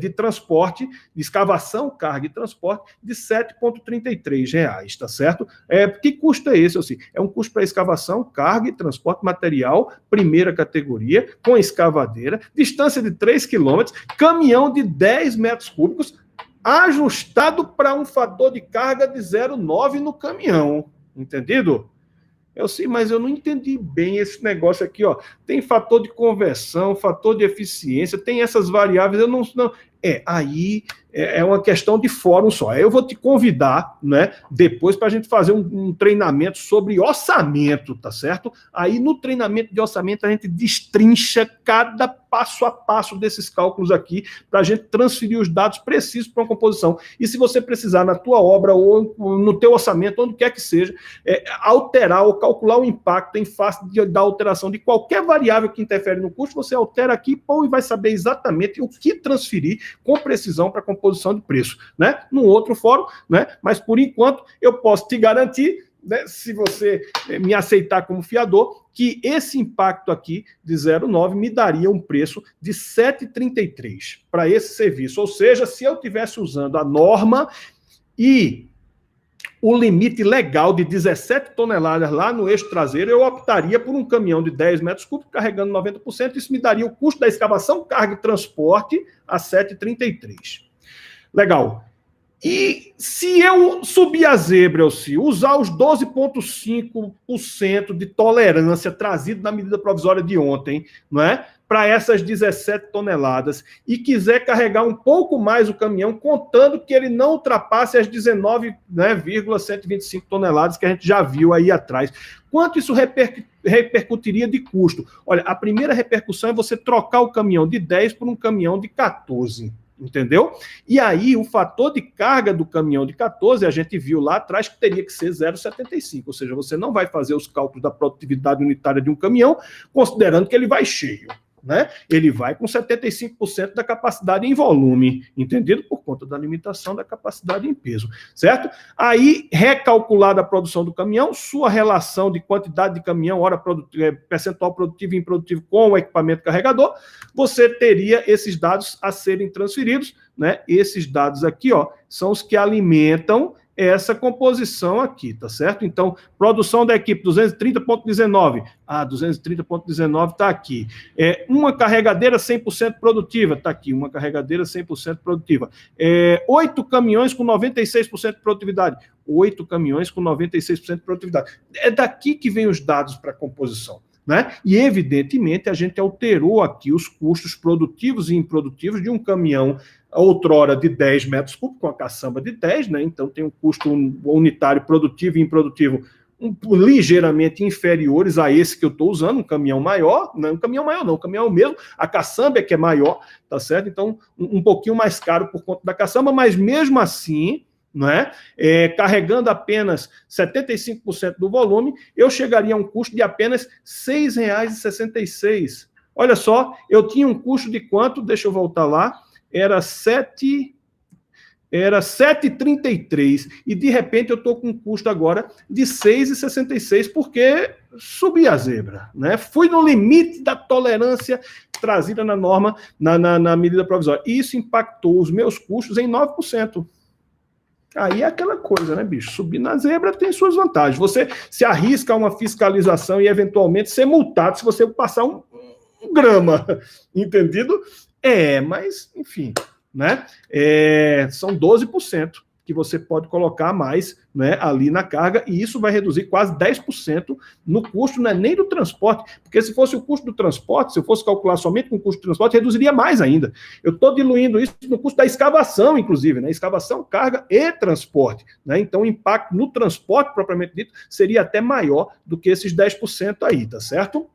de transporte, de escavação, carga e transporte, de R$ 7,33, tá certo? Que custo é esse? Assim, é um custo para escavação, carga e transporte material, primeira categoria, com escavadeira, distância de 3 quilômetros, caminhão de 10 metros cúbicos, ajustado para um fator de carga de 0,9 no caminhão, entendido? Eu sei, mas eu não entendi bem esse negócio aqui, ó. Tem fator de conversão, fator de eficiência, tem essas variáveis, eu não. Aí é uma questão de fórum só. Eu vou te convidar, né, depois para a gente fazer um treinamento sobre orçamento, tá certo? Aí no treinamento de orçamento a gente destrincha cada passo a passo desses cálculos aqui para a gente transferir os dados precisos para uma composição. E se você precisar na tua obra ou no teu orçamento, onde quer que seja, alterar ou calcular o impacto em face da alteração de qualquer variável que interfere no custo, você altera aqui, e vai saber exatamente o que transferir com precisão para a composição de preço, né? Num outro fórum, né? Mas por enquanto eu posso te garantir, né, se você me aceitar como fiador, que esse impacto aqui de 0,9 me daria um preço de R$ 7,33 para esse serviço. Ou seja, se eu estivesse usando a norma e o limite legal de 17 toneladas lá no eixo traseiro, eu optaria por um caminhão de 10 metros cúbicos carregando 90%, isso me daria o custo da escavação, carga e transporte a R$ 7,33. Legal. E se eu subir a zebra, Elci, usar os 12,5% de tolerância trazido na medida provisória de ontem, não é? Para essas 17 toneladas, e quiser carregar um pouco mais o caminhão, contando que ele não ultrapasse as 19,125 toneladas que a gente já viu aí atrás. Quanto isso repercutiria de custo? Olha, a primeira repercussão é você trocar o caminhão de 10 por um caminhão de 14. Entendeu? E aí, o fator de carga do caminhão de 14, a gente viu lá atrás que teria que ser 0,75, ou seja, você não vai fazer os cálculos da produtividade unitária de um caminhão considerando que ele vai cheio, né? Ele vai com 75% da capacidade em volume, entendido? Por conta da limitação da capacidade em peso, certo? Aí, recalculada a produção do caminhão, sua relação de quantidade de caminhão, percentual produtivo e improdutivo com o equipamento carregador, você teria esses dados a serem transferidos, né? Esses dados aqui, ó, são os que alimentam essa composição aqui, tá certo? Então, produção da equipe, 230,19. 230,19 está aqui. Uma carregadeira 100% produtiva, está aqui, uma carregadeira 100% produtiva. 8 caminhões com 96% de produtividade. 8 caminhões com 96% de produtividade. É daqui que vem os dados para a composição, né? E, evidentemente, a gente alterou aqui os custos produtivos e improdutivos de um caminhão outrora de 10 metros cúbicos, com a caçamba de 10, né? Então tem um custo unitário produtivo e improdutivo ligeiramente inferiores a esse que eu estou usando, um caminhão maior, não um caminhão maior não, um caminhão mesmo, a caçamba é que é maior, tá certo? Então, um pouquinho mais caro por conta da caçamba, mas mesmo assim, não é? Carregando apenas 75% do volume, eu chegaria a um custo de apenas R$ 6,66. Olha só, eu tinha um custo de quanto? Deixa eu voltar lá, era 7,33 e de repente eu estou com um custo agora de 6,66 porque subi a zebra, né? Fui no limite da tolerância trazida na norma, na medida provisória. E isso impactou os meus custos em 9%. Aí é aquela coisa, né, bicho? Subir na zebra tem suas vantagens. Você se arrisca a uma fiscalização e eventualmente ser multado se você passar um grama, entendido? Mas, enfim, né? São 12% que você pode colocar a mais, né, ali na carga, e isso vai reduzir quase 10% no custo, não é nem do transporte, porque se fosse o custo do transporte, se eu fosse calcular somente com o custo do transporte, reduziria mais ainda. Eu estou diluindo isso no custo da escavação, inclusive, né? Escavação, carga e transporte, né? Então o impacto no transporte, propriamente dito, seria até maior do que esses 10% aí, tá certo?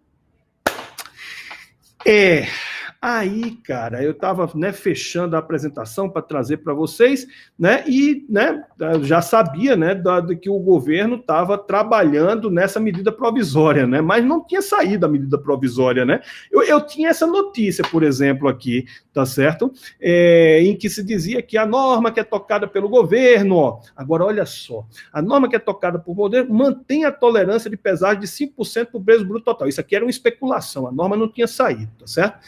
Aí, cara, eu estava, né, fechando a apresentação para trazer para vocês, né, e, né, já sabia, né, que o governo estava trabalhando nessa medida provisória, né, mas não tinha saído a medida provisória, né. Eu tinha essa notícia, por exemplo, aqui, tá certo? Em que se dizia que a norma que é tocada pelo governo, ó, agora olha só, a norma que é tocada pelo governo mantém a tolerância de pesagem de 5% para o peso bruto total. Isso aqui era uma especulação, a norma não tinha saído, tá certo?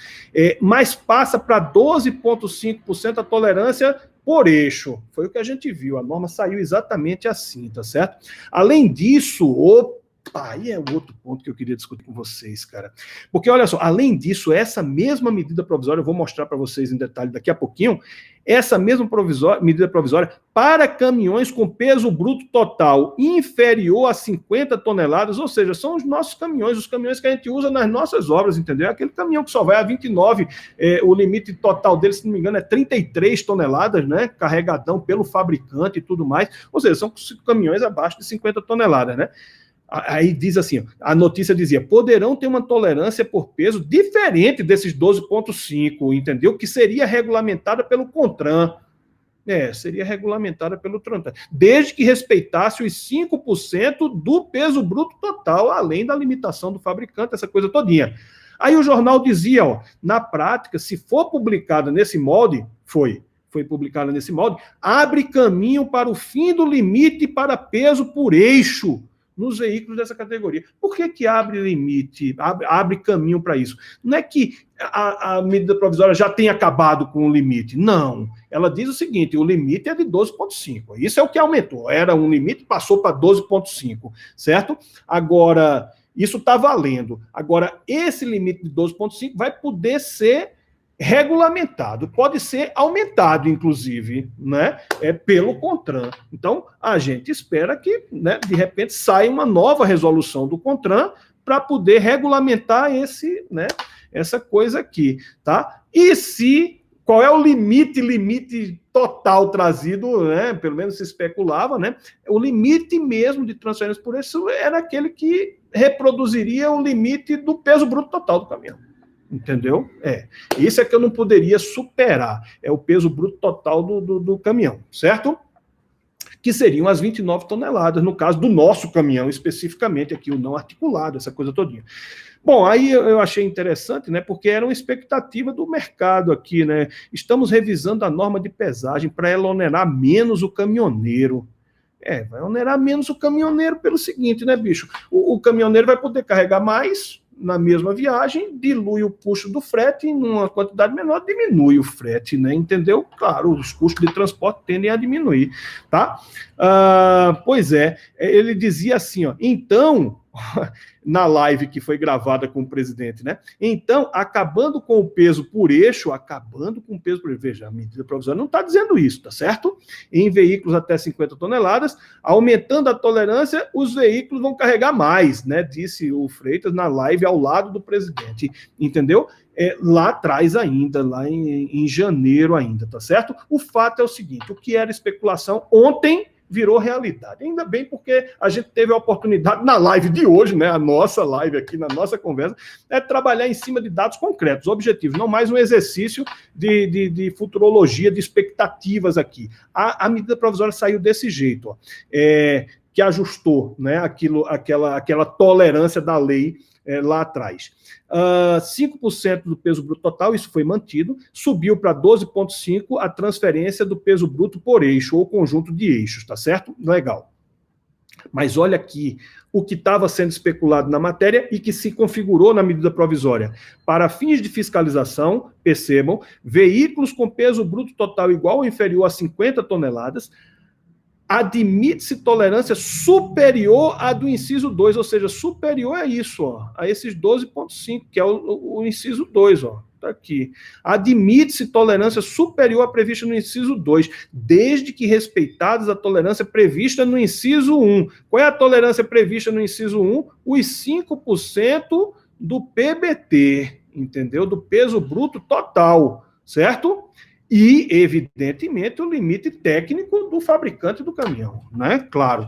Mas passa para 12,5% a tolerância por eixo. Foi o que a gente viu, a norma saiu exatamente assim, tá certo? Além disso, aí é outro ponto que eu queria discutir com vocês, cara. Porque, olha só, além disso, essa mesma medida provisória, eu vou mostrar para vocês em detalhe daqui a pouquinho, essa mesma medida provisória para caminhões com peso bruto total inferior a 50 toneladas, ou seja, são os nossos caminhões, os caminhões que a gente usa nas nossas obras, entendeu? Aquele caminhão que só vai a 29, o limite total dele, se não me engano, é 33 toneladas, né? Carregadão pelo fabricante e tudo mais, ou seja, são caminhões abaixo de 50 toneladas, né? Aí diz assim, a notícia dizia, poderão ter uma tolerância por peso diferente desses 12,5, entendeu? Que seria regulamentada pelo CONTRAN. Seria regulamentada pelo CONTRAN, desde que respeitasse os 5% do peso bruto total, além da limitação do fabricante, essa coisa todinha. Aí o jornal dizia, ó, na prática, se for publicada nesse molde, foi publicada nesse molde, abre caminho para o fim do limite para peso por eixo nos veículos dessa categoria. Por que abre limite, abre caminho para isso? Não é que a medida provisória já tenha acabado com o limite. Não. Ela diz o seguinte, o limite é de 12,5. Isso é o que aumentou. Era um limite, passou para 12,5, certo? Agora, isso está valendo. Agora, esse limite de 12,5 vai poder ser regulamentado, pode ser aumentado, inclusive, né, pelo CONTRAN. Então, a gente espera que, né, de repente, saia uma nova resolução do CONTRAN para poder regulamentar essa coisa aqui, tá? Qual é o limite total trazido, né, pelo menos se especulava, né, o limite mesmo de transferência por isso era aquele que reproduziria o limite do peso bruto total do caminhão. Entendeu? Isso é que eu não poderia superar. É o peso bruto total do caminhão, certo? Que seriam as 29 toneladas, no caso do nosso caminhão, especificamente aqui, o não articulado, essa coisa todinha. Bom, aí eu achei interessante, né, porque era uma expectativa do mercado aqui, né? Estamos revisando a norma de pesagem para ela onerar menos o caminhoneiro. Vai onerar menos o caminhoneiro pelo seguinte, né, bicho? O caminhoneiro vai poder carregar mais na mesma viagem, dilui o custo do frete em uma quantidade menor, diminui o frete, né? Entendeu? Claro, os custos de transporte tendem a diminuir, tá? Pois é, ele dizia assim, ó, então, na live que foi gravada com o presidente, né? Então, acabando com o peso por eixo, veja, a medida provisória não está dizendo isso, tá certo? Em veículos até 50 toneladas, aumentando a tolerância, os veículos vão carregar mais, né? Disse o Freitas na live ao lado do presidente, entendeu? Lá atrás ainda, lá em janeiro ainda, tá certo? O fato é o seguinte, o que era especulação ontem virou realidade. Ainda bem porque a gente teve a oportunidade na live de hoje, né, a nossa live aqui, na nossa conversa, trabalhar em cima de dados concretos, objetivos, não mais um exercício de futurologia, de expectativas aqui. A medida provisória saiu desse jeito, ó, que ajustou, né, aquela tolerância da lei lá atrás. 5% do peso bruto total, isso foi mantido, subiu para 12,5% a transferência do peso bruto por eixo, ou conjunto de eixos, tá certo? Legal. Mas olha aqui o que estava sendo especulado na matéria e que se configurou na medida provisória. Para fins de fiscalização, percebam, veículos com peso bruto total igual ou inferior a 50 toneladas, admite-se tolerância superior à do inciso 2, ou seja, superior a isso, ó, a esses 12,5, que é o inciso 2, ó, tá aqui. Admite-se tolerância superior à prevista no inciso 2, desde que respeitadas a tolerância prevista no inciso 1. Qual é a tolerância prevista no inciso 1? Os 5% do PBT, entendeu? Do peso bruto total, certo? E, evidentemente, o limite técnico do fabricante do caminhão, né? Claro.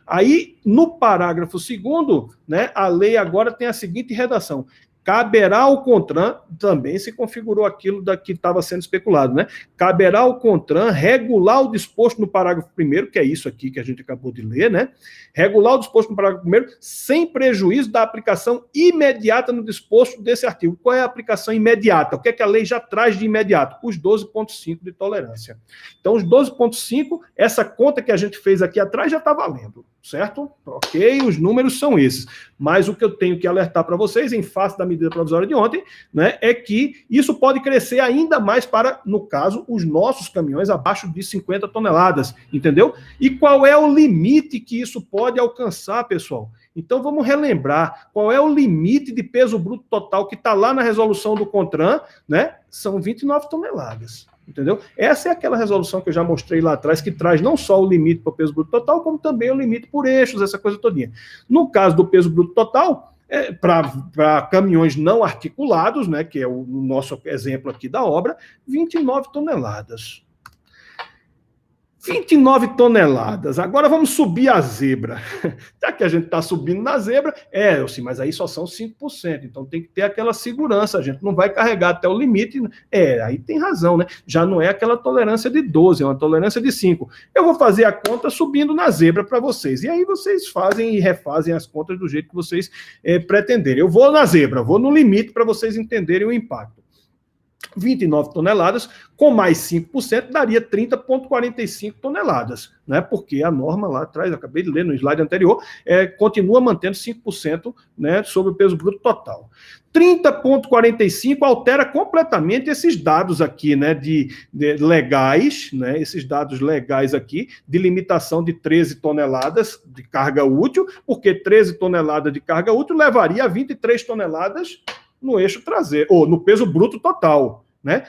Aí, no parágrafo 2º, né, a lei agora tem a seguinte redação: caberá ao CONTRAN, também se configurou aquilo que estava sendo especulado, né? Caberá ao CONTRAN regular o disposto no parágrafo 1º, que é isso aqui que a gente acabou de ler, né? Regular o disposto no parágrafo 1º, sem prejuízo da aplicação imediata no disposto desse artigo. Qual é a aplicação imediata? O que é que a lei já traz de imediato? Os 12,5 de tolerância. Então, os 12,5, essa conta que a gente fez aqui atrás já está valendo, certo? Ok, os números são esses. Mas o que eu tenho que alertar para vocês, em face da medida provisória de ontem, né, é que isso pode crescer ainda mais para, no caso, os nossos caminhões abaixo de 50 toneladas, entendeu? E qual é o limite que isso pode alcançar, pessoal? Então, vamos relembrar qual é o limite de peso bruto total que está lá na resolução do CONTRAN, né? São 29 toneladas. Entendeu? Essa é aquela resolução que eu já mostrei lá atrás, que traz não só o limite para o peso bruto total, como também o limite por eixos, essa coisa todinha. No caso do peso bruto total, para caminhões não articulados, né, que é o nosso exemplo aqui da obra, 29 toneladas. 29 toneladas. Agora vamos subir a zebra. Já que a gente está subindo na zebra, sim, mas aí só são 5%. Então tem que ter aquela segurança. A gente não vai carregar até o limite. Aí tem razão, né? Já não é aquela tolerância de 12, é uma tolerância de 5. Eu vou fazer a conta subindo na zebra para vocês. E aí vocês fazem e refazem as contas do jeito que vocês pretenderem. Eu vou na zebra, vou no limite para vocês entenderem o impacto. 29 toneladas, com mais 5%, daria 30,45 toneladas, né? Porque a norma lá atrás, acabei de ler no slide anterior, continua mantendo 5%, né, sobre o peso bruto total. 30,45 altera completamente esses dados aqui, né, de legais, né, esses dados legais aqui, de limitação de 13 toneladas de carga útil, porque 13 toneladas de carga útil levaria a 23 toneladas no eixo traseiro, ou no peso bruto total, né?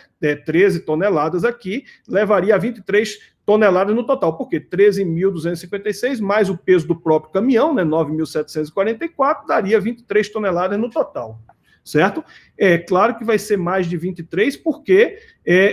13 toneladas aqui, levaria a 23 toneladas no total, porque 13.256 mais o peso do próprio caminhão, né? 9.744, daria 23 toneladas no total, certo? É claro que vai ser mais de 23, porque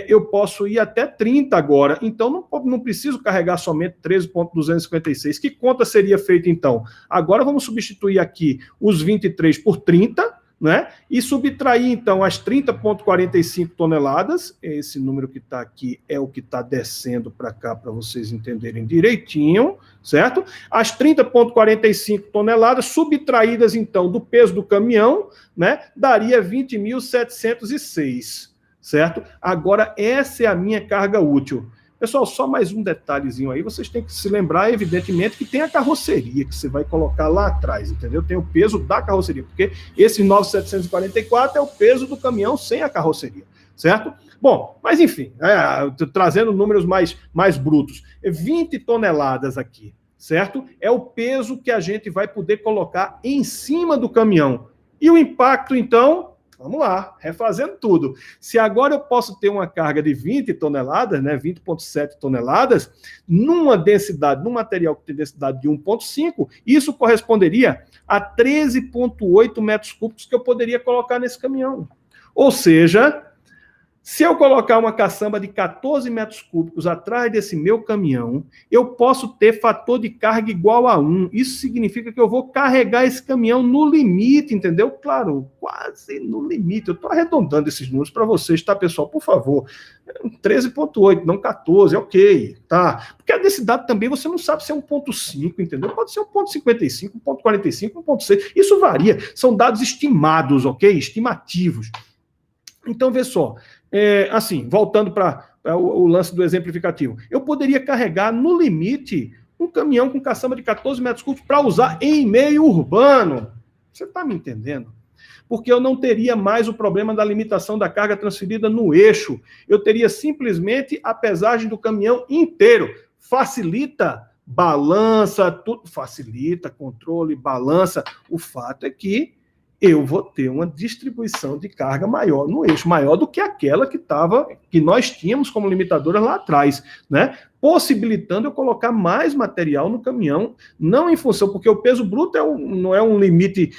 eu posso ir até 30 agora, então não preciso carregar somente 13.256. Que conta seria feita então? Agora vamos substituir aqui os 23 por 30, né? E subtrair, então, as 30,45 toneladas, esse número que está aqui é o que está descendo para cá, para vocês entenderem direitinho, certo? As 30,45 toneladas subtraídas, então, do peso do caminhão, né? Daria 20.706, certo? Agora, essa é a minha carga útil. Pessoal, só mais um detalhezinho aí, vocês têm que se lembrar, evidentemente, que tem a carroceria que você vai colocar lá atrás, entendeu? Tem o peso da carroceria, porque esse 9.744 é o peso do caminhão sem a carroceria, certo? Bom, mas enfim, trazendo números mais brutos, 20 toneladas aqui, certo? É o peso que a gente vai poder colocar em cima do caminhão. E o impacto, então... Vamos lá, refazendo tudo. Se agora eu posso ter uma carga de 20 toneladas, né, 20,7 toneladas, numa densidade, num material que tem densidade de 1,5, isso corresponderia a 13,8 metros cúbicos que eu poderia colocar nesse caminhão. Ou seja, Se eu colocar uma caçamba de 14 metros cúbicos atrás desse meu caminhão, eu posso ter fator de carga igual a 1. Isso significa que eu vou carregar esse caminhão no limite, entendeu? Claro, quase no limite. Eu estou arredondando esses números para vocês, tá, pessoal? Por favor. 13,8, não 14, ok, tá? Porque a densidade também você não sabe se é 1,5, entendeu? Pode ser 1,55, 1,45, 1,6. Isso varia. São dados estimados, ok? Estimativos. Então, vê só. Assim, voltando para o lance do exemplificativo, eu poderia carregar no limite um caminhão com caçamba de 14 metros cúbicos para usar em meio urbano. Você está me entendendo? Porque eu não teria mais o problema da limitação da carga transferida no eixo. Eu teria simplesmente a pesagem do caminhão inteiro. Facilita, balança, tudo facilita, controle, balança. O fato é que eu vou ter uma distribuição de carga maior no eixo, maior do que aquela que nós tínhamos como limitadora lá atrás, né? Possibilitando eu colocar mais material no caminhão, não em função, porque o peso bruto não é um limite,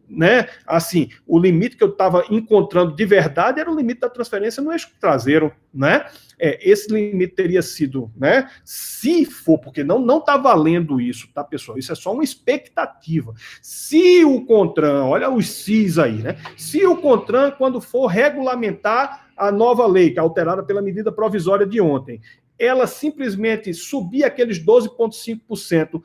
né? Assim, o limite que eu estava encontrando de verdade era o limite da transferência no eixo traseiro, né? Esse limite teria sido, né? Se for, porque não está valendo isso, tá, pessoal? Isso é só uma expectativa. Se o CONTRAN, olha os SIs aí, né? Se o CONTRAN, quando for regulamentar a nova lei, que é alterada pela medida provisória de ontem, ela simplesmente subir aqueles 12,5%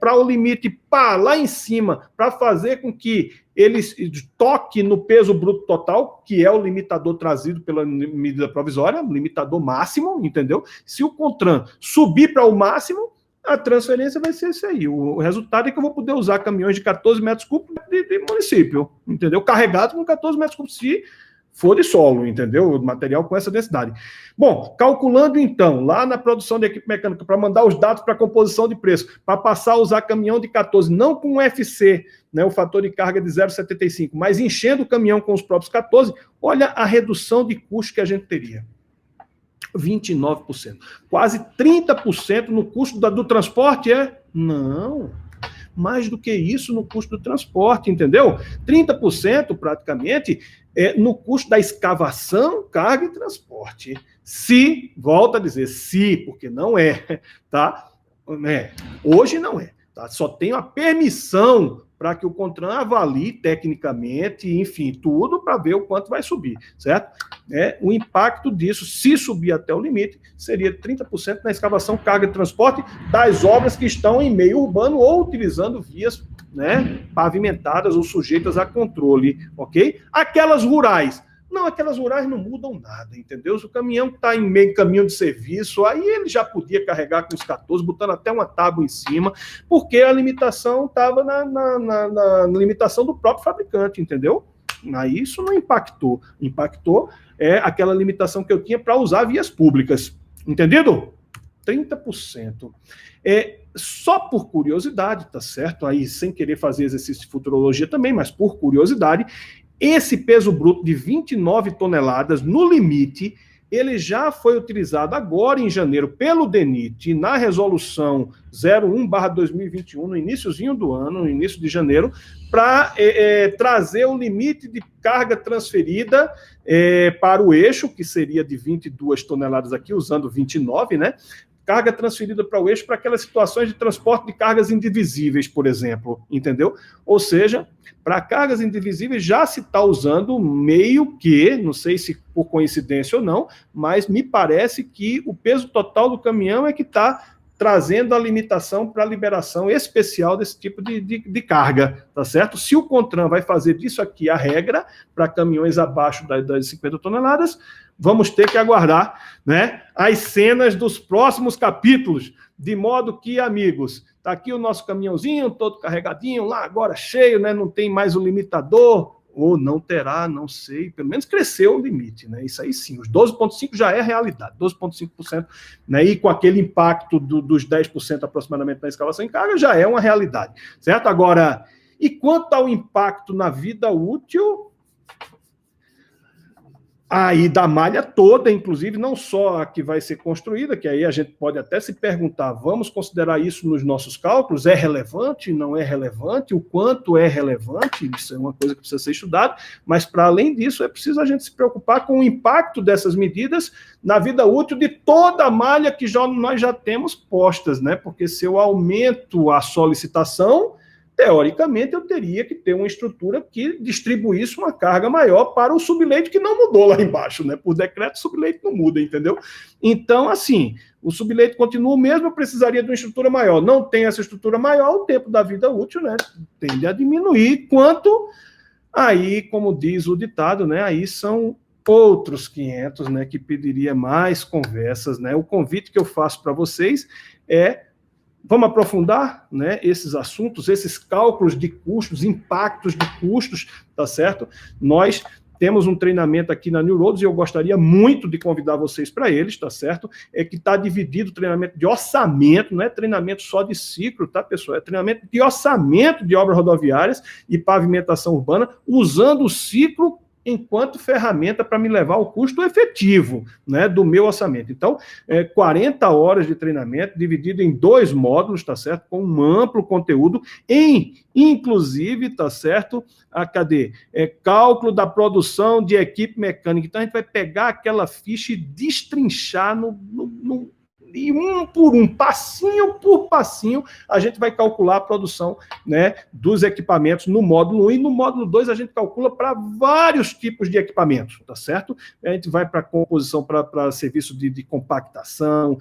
para o limite lá em cima, para fazer com que eles toquem no peso bruto total, que é o limitador trazido pela medida provisória, limitador máximo, entendeu? Se o CONTRAN subir para o máximo, a transferência vai ser isso aí. O resultado é que eu vou poder usar caminhões de 14 metros cúbicos de município, entendeu? Carregado com 14 metros cúbicos, se for de solo, entendeu? O material com essa densidade. Bom, calculando então, lá na produção de equipe mecânica, para mandar os dados para a composição de preço, para passar a usar caminhão de 14, não com FC, né, o fator de carga de 0,75, mas enchendo o caminhão com os próprios 14, olha a redução de custo que a gente teria. 29%. Quase 30% no custo do transporte Não. Mais do que isso no custo do transporte, entendeu? 30% praticamente no custo da escavação, carga e transporte. Se, volta a dizer, se, porque não tá? Hoje não tá? Só tenho a permissão para que o CONTRAN avalie tecnicamente, enfim, tudo para ver o quanto vai subir, certo? O impacto disso, se subir até o limite, seria 30% na escavação, carga e transporte das obras que estão em meio urbano ou utilizando vias, né, pavimentadas ou sujeitas a controle, ok? Aquelas rurais não mudam nada, entendeu? Se o caminhão está em meio caminho de serviço, aí ele já podia carregar com os 14, botando até uma tábua em cima, porque a limitação estava na limitação do próprio fabricante, entendeu? Aí isso não impactou. Impactou aquela limitação que eu tinha para usar vias públicas. Entendido? 30%. Só por curiosidade, tá certo? Aí, sem querer fazer exercício de futurologia também, mas por curiosidade, esse peso bruto de 29 toneladas, no limite, ele já foi utilizado agora em janeiro pelo DENIT, na resolução 01/2021, no iniciozinho do ano, no início de janeiro, para trazer o limite de carga transferida para o eixo, que seria de 22 toneladas aqui, usando 29, né? Carga transferida para o eixo para aquelas situações de transporte de cargas indivisíveis, por exemplo, entendeu? Ou seja, para cargas indivisíveis já se está usando meio que, não sei se por coincidência ou não, mas me parece que o peso total do caminhão é que está trazendo a limitação para a liberação especial desse tipo de carga, tá certo? Se o CONTRAN vai fazer disso aqui a regra para caminhões abaixo das 50 toneladas, vamos ter que aguardar, né, as cenas dos próximos capítulos, de modo que, amigos, está aqui o nosso caminhãozinho todo carregadinho, lá agora cheio, né, não tem mais o limitador, ou não terá, não sei, pelo menos cresceu o limite, né? Isso aí sim, os 12,5% já é realidade, 12,5%, né? E com aquele impacto dos 10% aproximadamente na escavação em carga, já é uma realidade, certo? Agora, e quanto ao impacto na vida útil, aí da malha toda, inclusive, não só a que vai ser construída, que aí a gente pode até se perguntar, vamos considerar isso nos nossos cálculos? É relevante? Não é relevante? O quanto é relevante? Isso é uma coisa que precisa ser estudada, mas para além disso, é preciso a gente se preocupar com o impacto dessas medidas na vida útil de toda a malha que nós já temos postas, né? Porque se eu aumento a solicitação, teoricamente, eu teria que ter uma estrutura que distribuísse uma carga maior para o subleito, que não mudou lá embaixo, né? Por decreto, o subleito não muda, entendeu? Então, assim, o subleito continua o mesmo, eu precisaria de uma estrutura maior. Não tem essa estrutura maior, o tempo da vida útil, né, tende a diminuir, quanto aí, como diz o ditado, né, aí são outros 500, né, que pediria mais conversas, né? O convite que eu faço para vocês é: vamos aprofundar, né, esses assuntos, esses cálculos de custos, impactos de custos, tá certo? Nós temos um treinamento aqui na New Roads e eu gostaria muito de convidar vocês para eles, tá certo? É que está dividido o treinamento de orçamento, não é treinamento só de ciclo, tá, pessoal? É treinamento de orçamento de obras rodoviárias e pavimentação urbana, usando o ciclo enquanto ferramenta para me levar ao custo efetivo, né, do meu orçamento. Então, 40 horas de treinamento dividido em 2 módulos, tá certo? Com um amplo conteúdo, inclusive, tá certo? Cálculo da produção de equipe mecânica. Então, a gente vai pegar aquela ficha e destrinchar e um por um, passinho por passinho, a gente vai calcular a produção, né, dos equipamentos no módulo 1, e no módulo 2 a gente calcula para vários tipos de equipamentos, tá certo? A gente vai para composição, para serviço de compactação,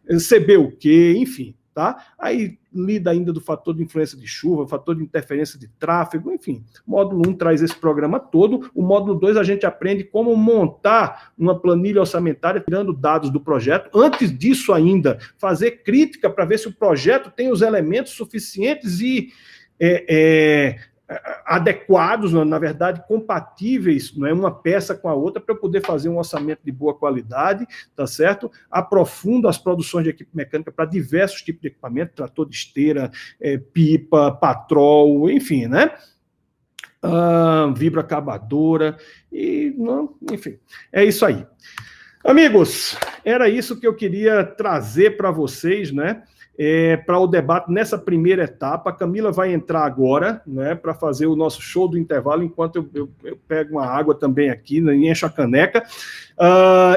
CBUQ, enfim, tá? Aí lida ainda do fator de influência de chuva, fator de interferência de tráfego, enfim. O módulo 1 traz esse programa todo. O módulo 2 a gente aprende como montar uma planilha orçamentária tirando dados do projeto. Antes disso ainda, fazer crítica para ver se o projeto tem os elementos suficientes e adequados, na verdade, compatíveis, não é, uma peça com a outra, para eu poder fazer um orçamento de boa qualidade, tá certo? Aprofundo as produções de equipe mecânica para diversos tipos de equipamento, trator de esteira, pipa, patrol, enfim, né? Vibroacabadora, enfim, é isso aí. Amigos, era isso que eu queria trazer para vocês, né? Para o debate nessa primeira etapa. A Camila vai entrar agora, né, para fazer o nosso show do intervalo, enquanto eu pego uma água também aqui, né, e encho a caneca.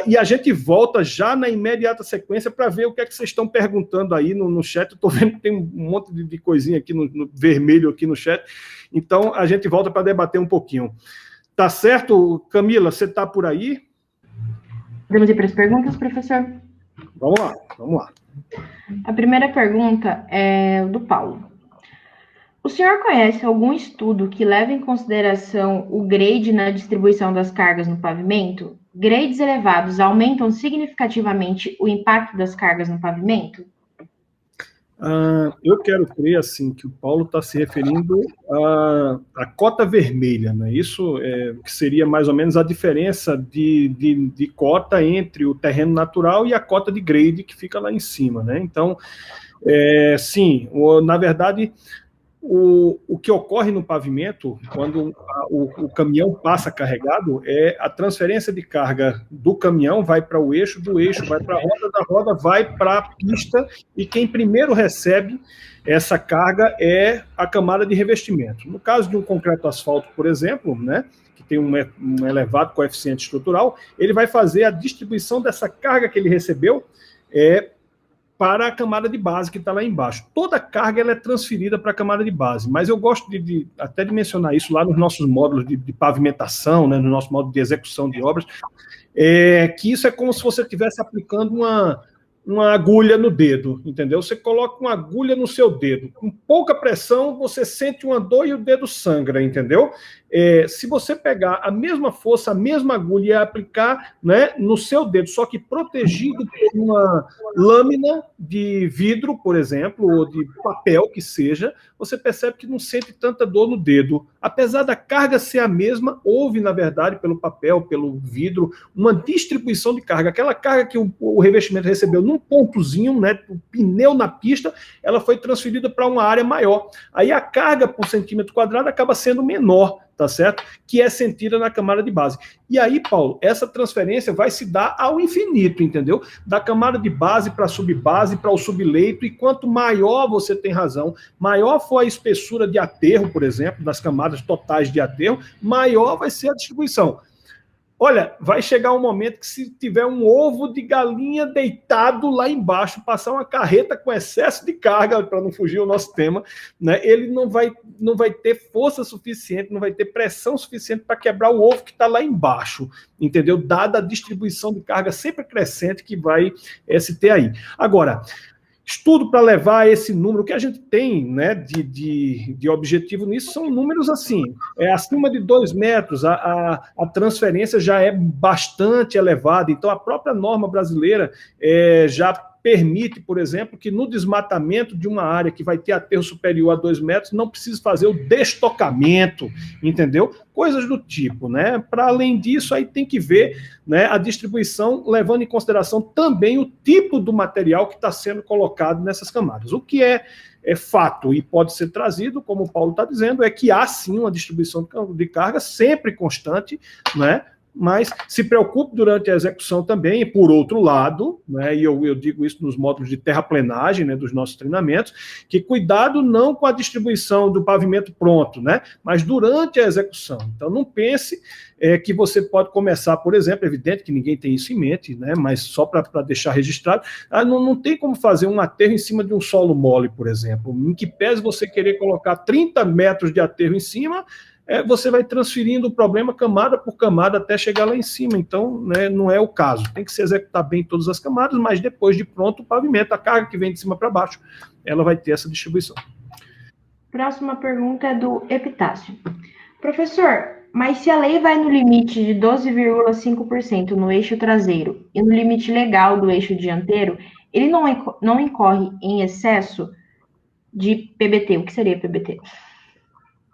E a gente volta já na imediata sequência para ver o que é que vocês estão perguntando aí no chat. Eu estou vendo que tem um monte de coisinha aqui no vermelho aqui no chat. Então, a gente volta para debater um pouquinho. Tá certo, Camila? Você está por aí? Podemos ir para as perguntas, professor? Vamos lá, vamos lá. A primeira pergunta é do Paulo. O senhor conhece algum estudo que leve em consideração o grade na distribuição das cargas no pavimento? Grades elevados aumentam significativamente o impacto das cargas no pavimento? Eu quero crer, assim, que o Paulo está se referindo à cota vermelha, né? Isso que seria mais ou menos a diferença de cota entre o terreno natural e a cota de grade que fica lá em cima, né? Então, sim, na verdade, o que ocorre no pavimento, quando o caminhão passa carregado, é a transferência de carga do caminhão vai para o eixo, do eixo vai para a roda, da roda vai para a pista, e quem primeiro recebe essa carga é a camada de revestimento. No caso de um concreto asfalto, por exemplo, né, que tem um elevado coeficiente estrutural, ele vai fazer a distribuição dessa carga que ele recebeu para a camada de base que está lá embaixo. Toda a carga ela é transferida para a camada de base, mas eu gosto até de mencionar isso lá nos nossos módulos de pavimentação, né, no nosso módulo de execução de obras, que isso é como se você estivesse aplicando uma agulha no dedo, entendeu? Você coloca uma agulha no seu dedo, com pouca pressão, você sente uma dor e o dedo sangra, entendeu? Se você pegar a mesma força, a mesma agulha e aplicar, né, no seu dedo, só que protegido por uma lâmina de vidro, por exemplo, ou de papel que seja, você percebe que não sente tanta dor no dedo. Apesar da carga ser a mesma, houve, na verdade, pelo papel, pelo vidro, uma distribuição de carga. Aquela carga que o revestimento recebeu num pontozinho, né, o pneu na pista, ela foi transferida para uma área maior. Aí a carga por centímetro quadrado acaba sendo menor, tá certo? Que é sentida na camada de base. E aí, Paulo, essa transferência vai se dar ao infinito, entendeu? Da camada de base para a subbase, para o subleito, e quanto maior você tem razão, maior for a espessura de aterro, por exemplo, das camadas totais de aterro, maior vai ser a distribuição. Olha, vai chegar um momento que se tiver um ovo de galinha deitado lá embaixo, passar uma carreta com excesso de carga, para não fugir o nosso tema, né, ele não vai ter força suficiente, não vai ter pressão suficiente para quebrar o ovo que está lá embaixo, entendeu? Dada a distribuição de carga sempre crescente que vai se ter aí. Agora, estudo para levar esse número, o que a gente tem, né, de objetivo nisso são números assim, acima de 2 metros, a transferência já é bastante elevada, então a própria norma brasileira já permite, por exemplo, que no desmatamento de uma área que vai ter aterro superior a 2 metros, não precisa fazer o destocamento, entendeu? Coisas do tipo, né? Para além disso, aí tem que ver, né, a distribuição, levando em consideração também o tipo do material que está sendo colocado nessas camadas. O que é fato e pode ser trazido, como o Paulo está dizendo, é que há sim uma distribuição de carga sempre constante, né? Mas se preocupe durante a execução também, e por outro lado, né, e eu digo isso nos módulos de terraplenagem, né, dos nossos treinamentos, que cuidado não com a distribuição do pavimento pronto, né, mas durante a execução. Então não pense que você pode começar, por exemplo, é evidente que ninguém tem isso em mente, né, mas só para deixar registrado, não tem como fazer um aterro em cima de um solo mole, por exemplo, em que pese você querer colocar 30 metros de aterro em cima, você vai transferindo o problema camada por camada até chegar lá em cima. Então, né, não é o caso. Tem que se executar bem todas as camadas, mas depois de pronto o pavimento, a carga que vem de cima para baixo, ela vai ter essa distribuição. Próxima pergunta é do Epitácio. Professor, mas se a lei vai no limite de 12,5% no eixo traseiro e no limite legal do eixo dianteiro, ele não incorre em excesso de PBT? O que seria PBT?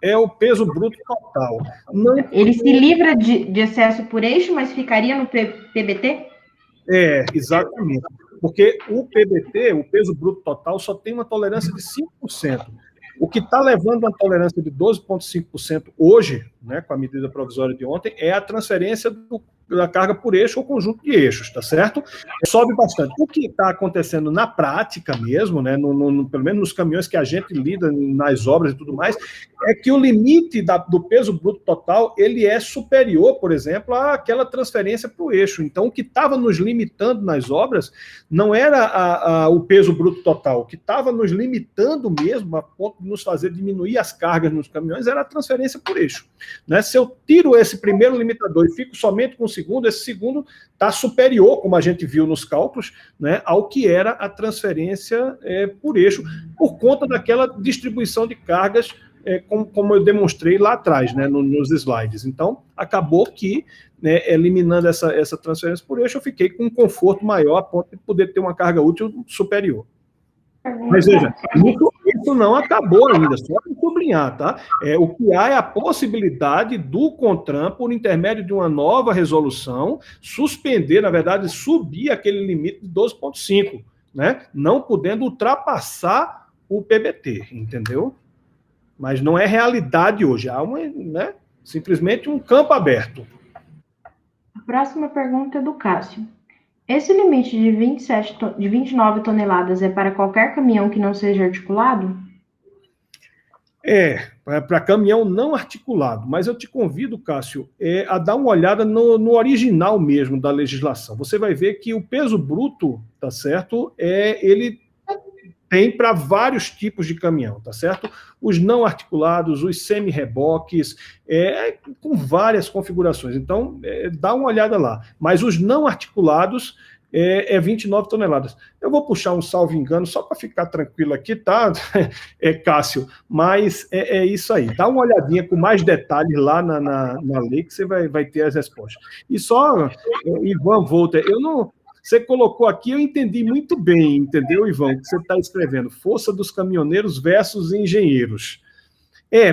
É o peso bruto total. Ele se livra de excesso por eixo, mas ficaria no PBT? Exatamente. Porque o PBT, o peso bruto total, só tem uma tolerância de 5%. O que está levando a tolerância de 12,5% hoje, né, com a medida provisória de ontem, é a transferência da carga por eixo ou conjunto de eixos, tá certo? Sobe bastante. O que está acontecendo na prática mesmo, né, pelo menos nos caminhões que a gente lida nas obras e tudo mais, é que o limite do peso bruto total, ele é superior, por exemplo, àquela transferência para o eixo. Então, o que estava nos limitando nas obras não era o peso bruto total, o que estava nos limitando mesmo, a ponto de nos fazer diminuir as cargas nos caminhões, era a transferência por eixo. Né? Se eu tiro esse primeiro limitador e fico somente com o segundo, esse segundo está superior, como a gente viu nos cálculos, né, ao que era a transferência por eixo, por conta daquela distribuição de cargas, como eu demonstrei lá atrás, né, nos slides. Então, acabou que, né, eliminando essa transferência por eixo, eu fiquei com um conforto maior, a ponto de poder ter uma carga útil superior. Mas veja, isso não acabou ainda, só para sublinhar, tá? O que há é a possibilidade do CONTRAN, por intermédio de uma nova resolução, suspender, na verdade, subir aquele limite de 12,5, né? Não podendo ultrapassar o PBT, entendeu? Mas não é realidade hoje, há né, simplesmente um campo aberto. A próxima pergunta é do Cássio. Esse limite de 29 toneladas é para qualquer caminhão que não seja articulado? Para caminhão não articulado, mas eu te convido, Cássio, a dar uma olhada no original mesmo da legislação. Você vai ver que o peso bruto, tá certo, ele tem para vários tipos de caminhão, tá certo? Os não articulados, os semi-reboques, com várias configurações. Então, dá uma olhada lá. Mas os não articulados 29 toneladas. Eu vou puxar um salvo engano só para ficar tranquilo aqui, tá, Cássio? Mas é isso aí. Dá uma olhadinha com mais detalhes lá na lei que você vai ter as respostas. E só, Ivan Volter, você colocou aqui, eu entendi muito bem, entendeu, Ivan, o que você está escrevendo? Força dos caminhoneiros versus engenheiros.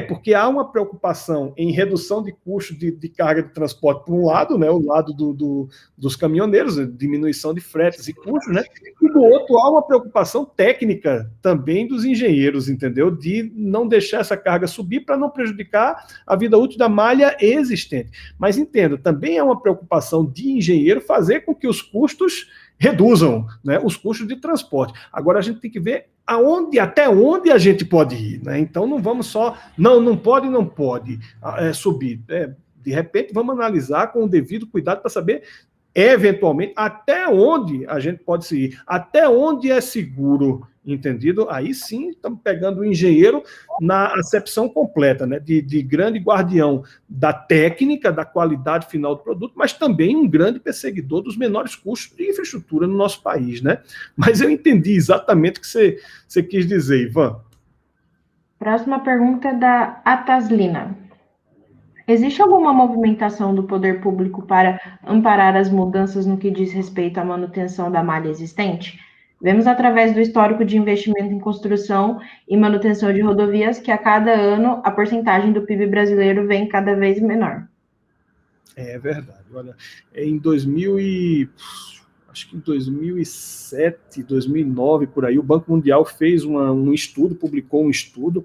Porque há uma preocupação em redução de custo de carga de transporte, por um lado, né, o lado dos caminhoneiros, diminuição de fretes e custos, né, e do outro há uma preocupação técnica também dos engenheiros, entendeu? De não deixar essa carga subir para não prejudicar a vida útil da malha existente. Mas entendo, também é uma preocupação de engenheiro fazer com que os custos reduzam, né, os custos de transporte. Agora a gente tem que ver até onde a gente pode ir, né? Então não vamos só, não pode subir. De repente vamos analisar com o devido cuidado para saber eventualmente até onde a gente pode ir, até onde é seguro, entendido? Aí sim estamos pegando o engenheiro na acepção completa, né? De grande guardião da técnica, da qualidade final do produto, mas também um grande perseguidor dos menores custos de infraestrutura no nosso país, né? Mas eu entendi exatamente o que você quis dizer, Ivan. Próxima pergunta é da Ataslina. Existe alguma movimentação do poder público para amparar as mudanças no que diz respeito à manutenção da malha existente? Vemos através do histórico de investimento em construção e manutenção de rodovias que a cada ano a porcentagem do PIB brasileiro vem cada vez menor. É verdade. Olha, acho que em 2007, 2009, por aí, o Banco Mundial fez um estudo, publicou um estudo,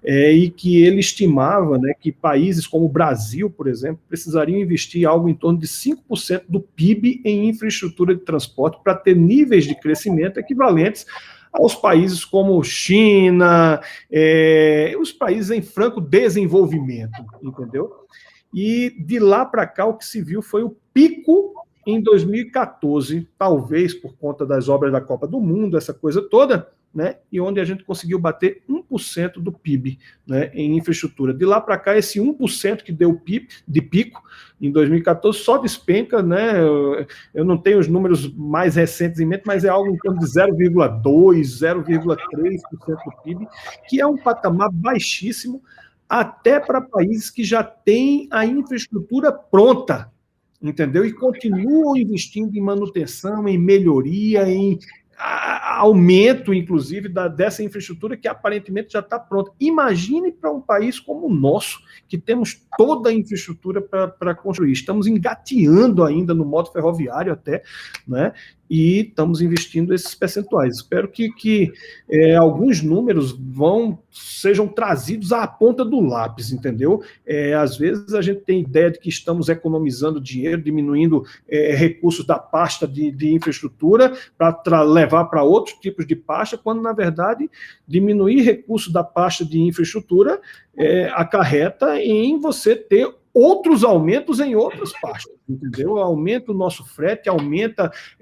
e que ele estimava, né, que países como o Brasil, por exemplo, precisariam investir algo em torno de 5% do PIB em infraestrutura de transporte para ter níveis de crescimento equivalentes aos países como China, os países em franco desenvolvimento, entendeu? E de lá para cá o que se viu foi o pico em 2014, talvez por conta das obras da Copa do Mundo, essa coisa toda, né? E onde a gente conseguiu bater 1% do PIB, né, em infraestrutura. De lá para cá, esse 1% que deu PIB, de pico em 2014 só despenca, né? Eu não tenho os números mais recentes em mente, mas é algo em torno de 0,2%, 0,3% do PIB, que é um patamar baixíssimo até para países que já têm a infraestrutura pronta, entendeu? E continuam investindo em manutenção, em melhoria, em aumento, inclusive, dessa infraestrutura que aparentemente já está pronta. Imagine para um país como o nosso, que temos toda a infraestrutura para construir. Estamos engateando ainda no modo ferroviário até, né? E estamos investindo esses percentuais. Espero que alguns números sejam trazidos à ponta do lápis, entendeu? Às vezes a gente tem ideia de que estamos economizando dinheiro, diminuindo recursos da pasta de infraestrutura para levar para outros tipos de pasta, quando, na verdade, diminuir recursos da pasta de infraestrutura acarreta em você ter outros aumentos em outras pastas, entendeu? Aumenta o nosso frete,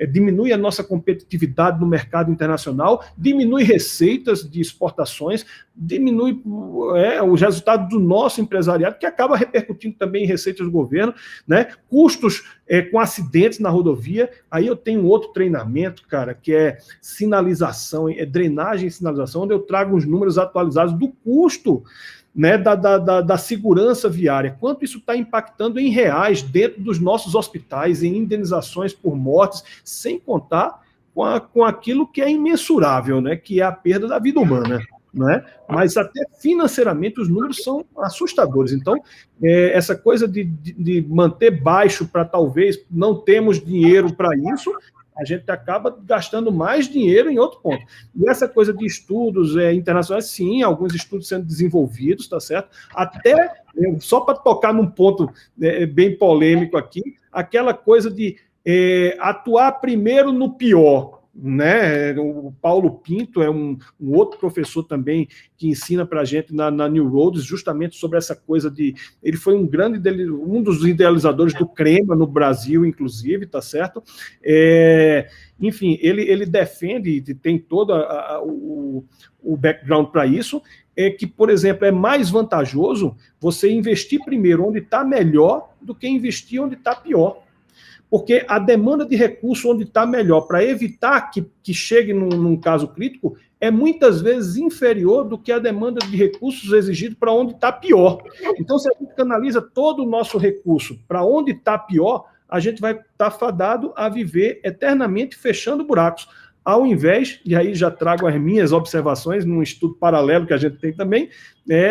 diminui a nossa competitividade no mercado internacional, diminui receitas de exportações, diminui os resultados do nosso empresariado, que acaba repercutindo também em receitas do governo, né? Custos com acidentes na rodovia. Aí eu tenho outro treinamento, cara, que é sinalização, drenagem e sinalização, onde eu trago os números atualizados do custo, né, da segurança viária, quanto isso está impactando em reais dentro dos nossos hospitais, em indenizações por mortes, sem contar com aquilo que é imensurável, né, que é a perda da vida humana, né? Mas até financeiramente os números são assustadores. Então, essa coisa de manter baixo para talvez não termos dinheiro para isso, a gente acaba gastando mais dinheiro em outro ponto. E essa coisa de estudos internacionais, sim, alguns estudos sendo desenvolvidos, tá certo? Até, só para tocar num ponto bem polêmico aqui, aquela coisa de atuar primeiro no pior, né? O Paulo Pinto é um outro professor também que ensina para a gente na New Roads justamente sobre essa coisa ele foi um dos idealizadores do CREMA no Brasil, inclusive, tá certo? Enfim, ele defende, tem todo o background para isso, que, por exemplo, é mais vantajoso você investir primeiro onde está melhor do que investir onde está pior. Porque a demanda de recurso onde está melhor, para evitar que chegue num caso crítico, é muitas vezes inferior do que a demanda de recursos exigido para onde está pior. Então, se a gente canaliza todo o nosso recurso para onde está pior, a gente vai estar fadado a viver eternamente fechando buracos. ao invés, e aí já trago as minhas observações num estudo paralelo que a gente tem também,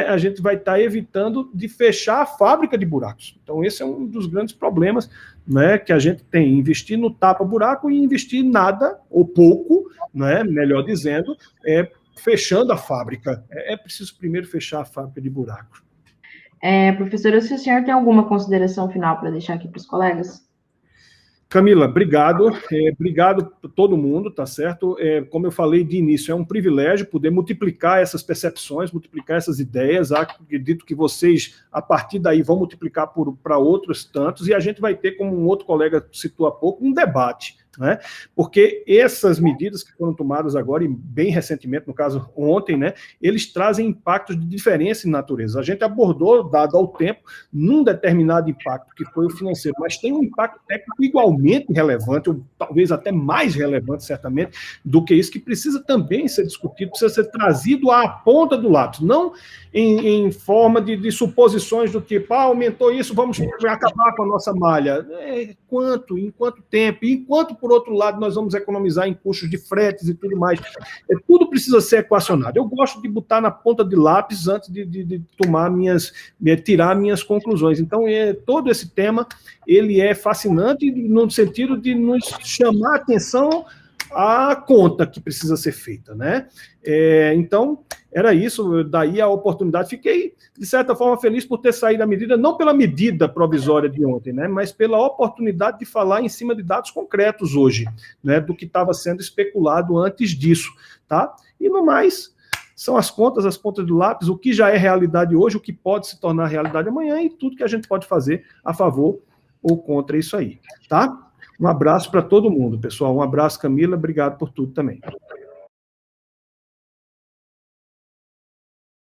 a gente vai estar evitando de fechar a fábrica de buracos. Então, esse é um dos grandes problemas, né, que a gente tem, investir no tapa-buraco e investir nada, ou pouco, né, melhor dizendo, fechando a fábrica. É preciso primeiro fechar a fábrica de buracos. Professora, se o senhor tem alguma consideração final para deixar aqui para os colegas? Camila, obrigado. Obrigado a todo mundo, tá certo? Como eu falei de início, é um privilégio poder multiplicar essas percepções, multiplicar essas ideias. Acredito que vocês, a partir daí, vão multiplicar para outros tantos, e a gente vai ter, como um outro colega citou há pouco, um debate, né? Porque essas medidas que foram tomadas agora, e bem recentemente, no caso ontem, né, eles trazem impactos de diferença em natureza. A gente abordou, dado ao tempo, num determinado impacto, que foi o financeiro, mas tem um impacto técnico igualmente relevante, ou talvez até mais relevante, certamente, do que isso, que precisa também ser discutido, precisa ser trazido à ponta do lápis, não em forma de suposições do tipo, aumentou isso, vamos acabar com a nossa malha. Em quanto tempo? E enquanto, por outro lado, nós vamos economizar em custos de fretes e tudo mais. Tudo precisa ser equacionado. Eu gosto de botar na ponta de lápis antes de tirar minhas conclusões. Então, todo esse tema, ele é fascinante no sentido de nos chamar a atenção à conta que precisa ser feita, né? Então, era isso, daí a oportunidade. Fiquei, de certa forma, feliz por ter saído a medida, não pela medida provisória de ontem, né, mas pela oportunidade de falar em cima de dados concretos hoje, né, do que estava sendo especulado antes disso, tá? E no mais, são as pontas do lápis, o que já é realidade hoje, o que pode se tornar realidade amanhã e tudo que a gente pode fazer a favor ou contra isso aí, tá? Um abraço para todo mundo, pessoal. Um abraço, Camila. Obrigado por tudo também.